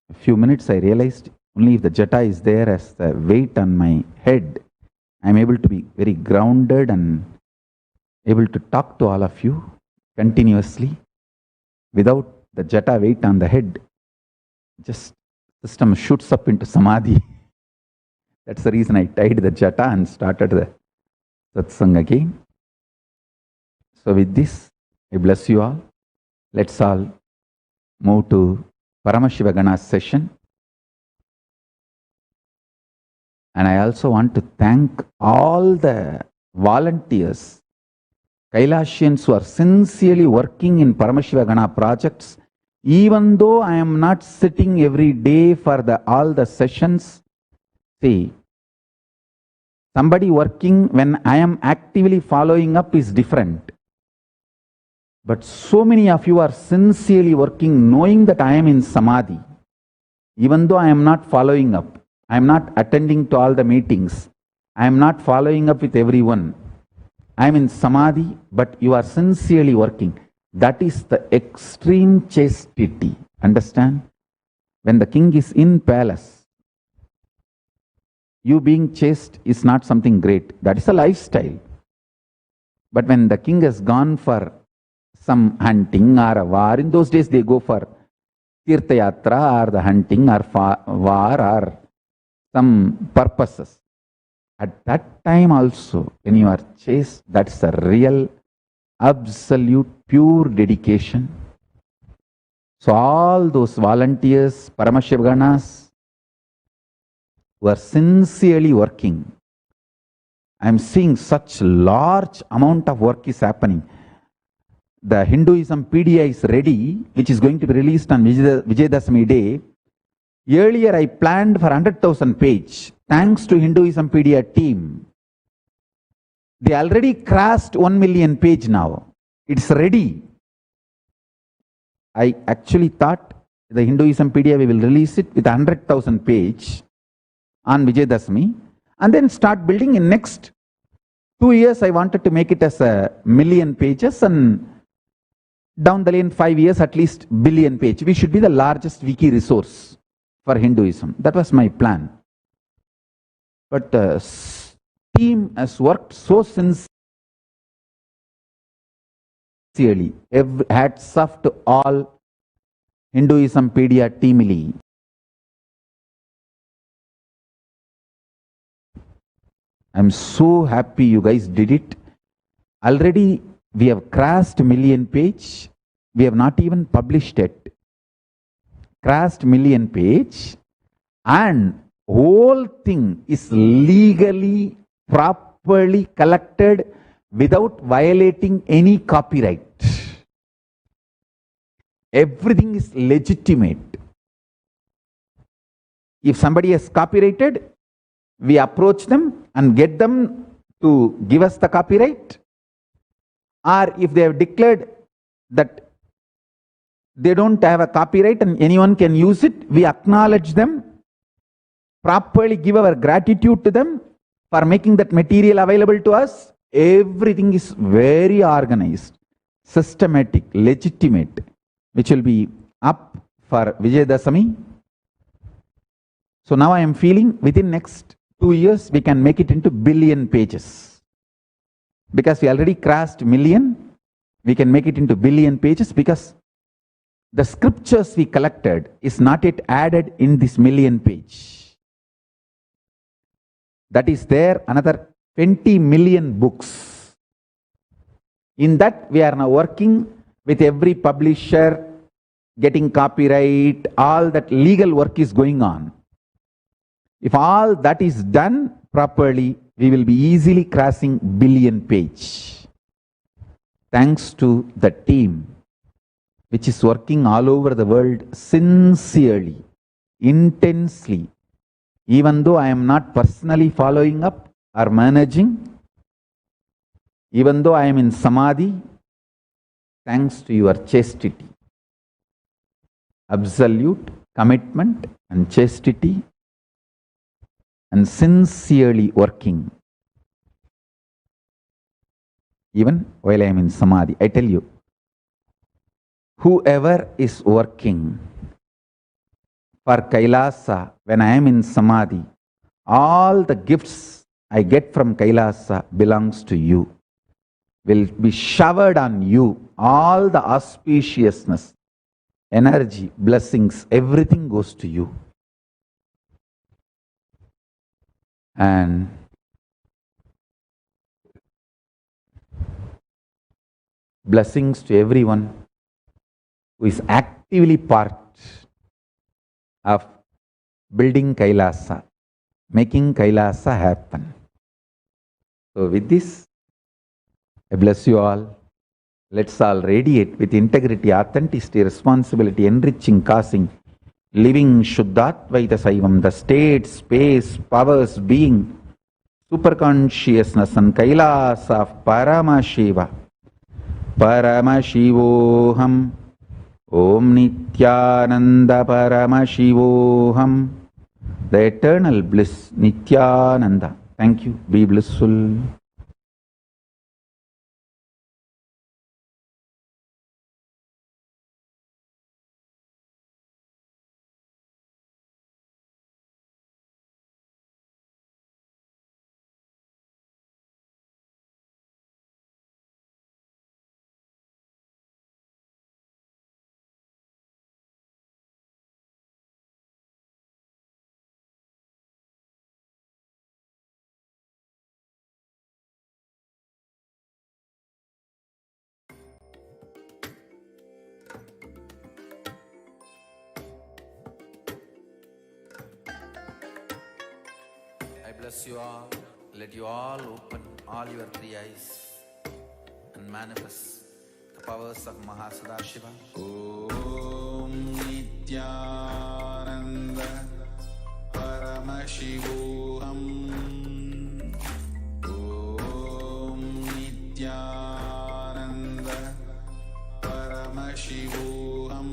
a few minutes I realized only if the jata is there as the weight on my head, I am able to be very grounded and able to talk to all of you continuously without the jata weight on the head. Just system shoots up into samadhi. That's the reason I tied the jata and started the satsang again. So with this, I bless you all. Let's all move to Paramashivoham's session. And I also want to thank all the volunteers, Kailashians who are sincerely working in Paramashivoham projects. Even though I am not sitting every day for all the sessions, see, somebody working when I am actively following up is different. But so many of you are sincerely working, knowing that I am in Samadhi. Even though I am not following up, I am not attending to all the meetings, I am not following up with everyone. I am in Samadhi, but you are sincerely working. That is the extreme chastity. Understand? When the king is in palace, you being chaste is not something great. That is a lifestyle. But when the king has gone for some hunting or a war, in those days they go for Tirthayatra or the hunting or war or some purposes. At that time also, when you are chaste, that's a real, absolute, pure dedication. So all those volunteers, Paramashivoganas, who are sincerely working, I am seeing such large amount of work is happening. The Hinduism PDF is ready, which is going to be released on Vijayadashami day. Earlier I planned for 100,000 page. Thanks to Hinduism PDF team, they already crossed 1 million page now. It's ready. I actually thought the Hinduism PDF, we will release it with 100,000 page on Vijayadashami and then start building. In next 2 years, I wanted to make it as a million pages, and down the lane 5 years, at least billion page. We should be the largest wiki resource for Hinduism. That was my plan. But the team has worked so sincerely. Hats off to all Hinduism Pedia teamily. I'm so happy you guys did it. Already we have crossed million page. We have not even published it. Crossed million page, and whole thing is legally, properly collected without violating any copyright. Everything is legitimate. If somebody has copyrighted, we approach them and get them to give us the copyright. Or if they have declared that they don't have a copyright and anyone can use it, we acknowledge them, properly give our gratitude to them for making that material available to us. Everything is very organized, systematic, legitimate, which will be up for Vijayadashami. So now I am feeling within next 2 years we can make it into billion pages. Because we already crossed million, we can make it into billion pages because the scriptures we collected is not yet added in this million page. That is there another 20 million books. In that we are now working with every publisher, getting copyright, all that legal work is going on. If all that is done properly, we will be easily crossing billion page. Thanks to the team which is working all over the world sincerely, intensely. Even though I am not personally following up or managing, even though I am in Samadhi, thanks to your chastity, absolute commitment and chastity, and sincerely working. Even while I am in Samadhi, I tell you, whoever is working for Kailasa when I am in Samadhi, all the gifts I get from Kailasa belongs to you, will be showered on you, all the auspiciousness, energy, blessings, everything goes to you. And blessings to everyone who is actively part of building Kailasa, making Kailasa happen. So with this, I bless you all. Let's all radiate with integrity, authenticity, responsibility, enriching, causing, living Shuddhatvaita Saivam, the state, space, powers, being, superconsciousness and Kailasa of Paramashiva, Paramashivoham. Om Nithyananda Paramashivoham. The eternal bliss, Nithyananda. Thank you. Be blissful. I bless you all. Let you all open all your three eyes and manifest the powers of Mahasadashiva. Om Nithyananda Paramashivoham. Om Nithyananda Paramashivoham.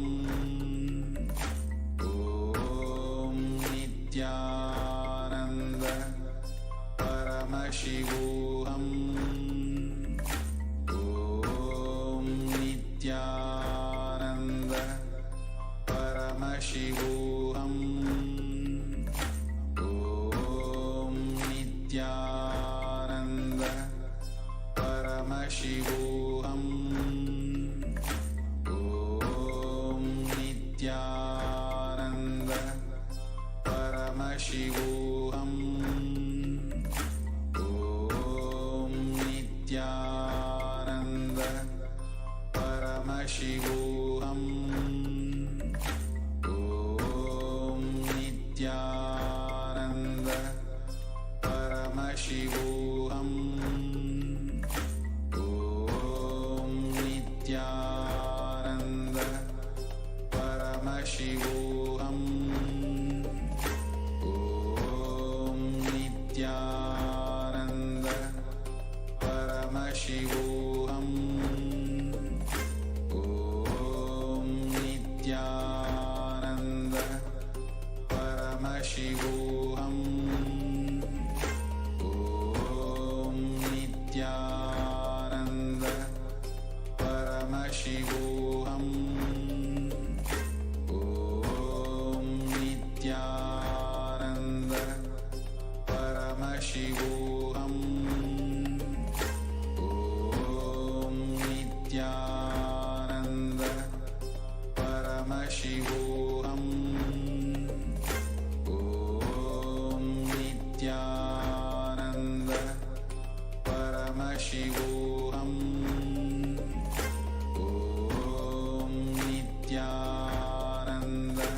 Om Nithyananda Paramashivoham. Om Nithyananda Paramashivoham. Om Nithyananda Paramashivoham. Om Nithyananda Paramashivoham. Om Nithyananda Paramashivoham. Om Nithyananda Paramashivoham. Om Nithyananda Paramashivoham. Om Nithyananda Paramashivoham. Om Nithyananda Paramashivoham. Om Nithyananda Paramashivoham. Om Nithyananda Paramashivoham. Om Nithyananda Paramashivoham. Om Nithyananda Paramashivoham.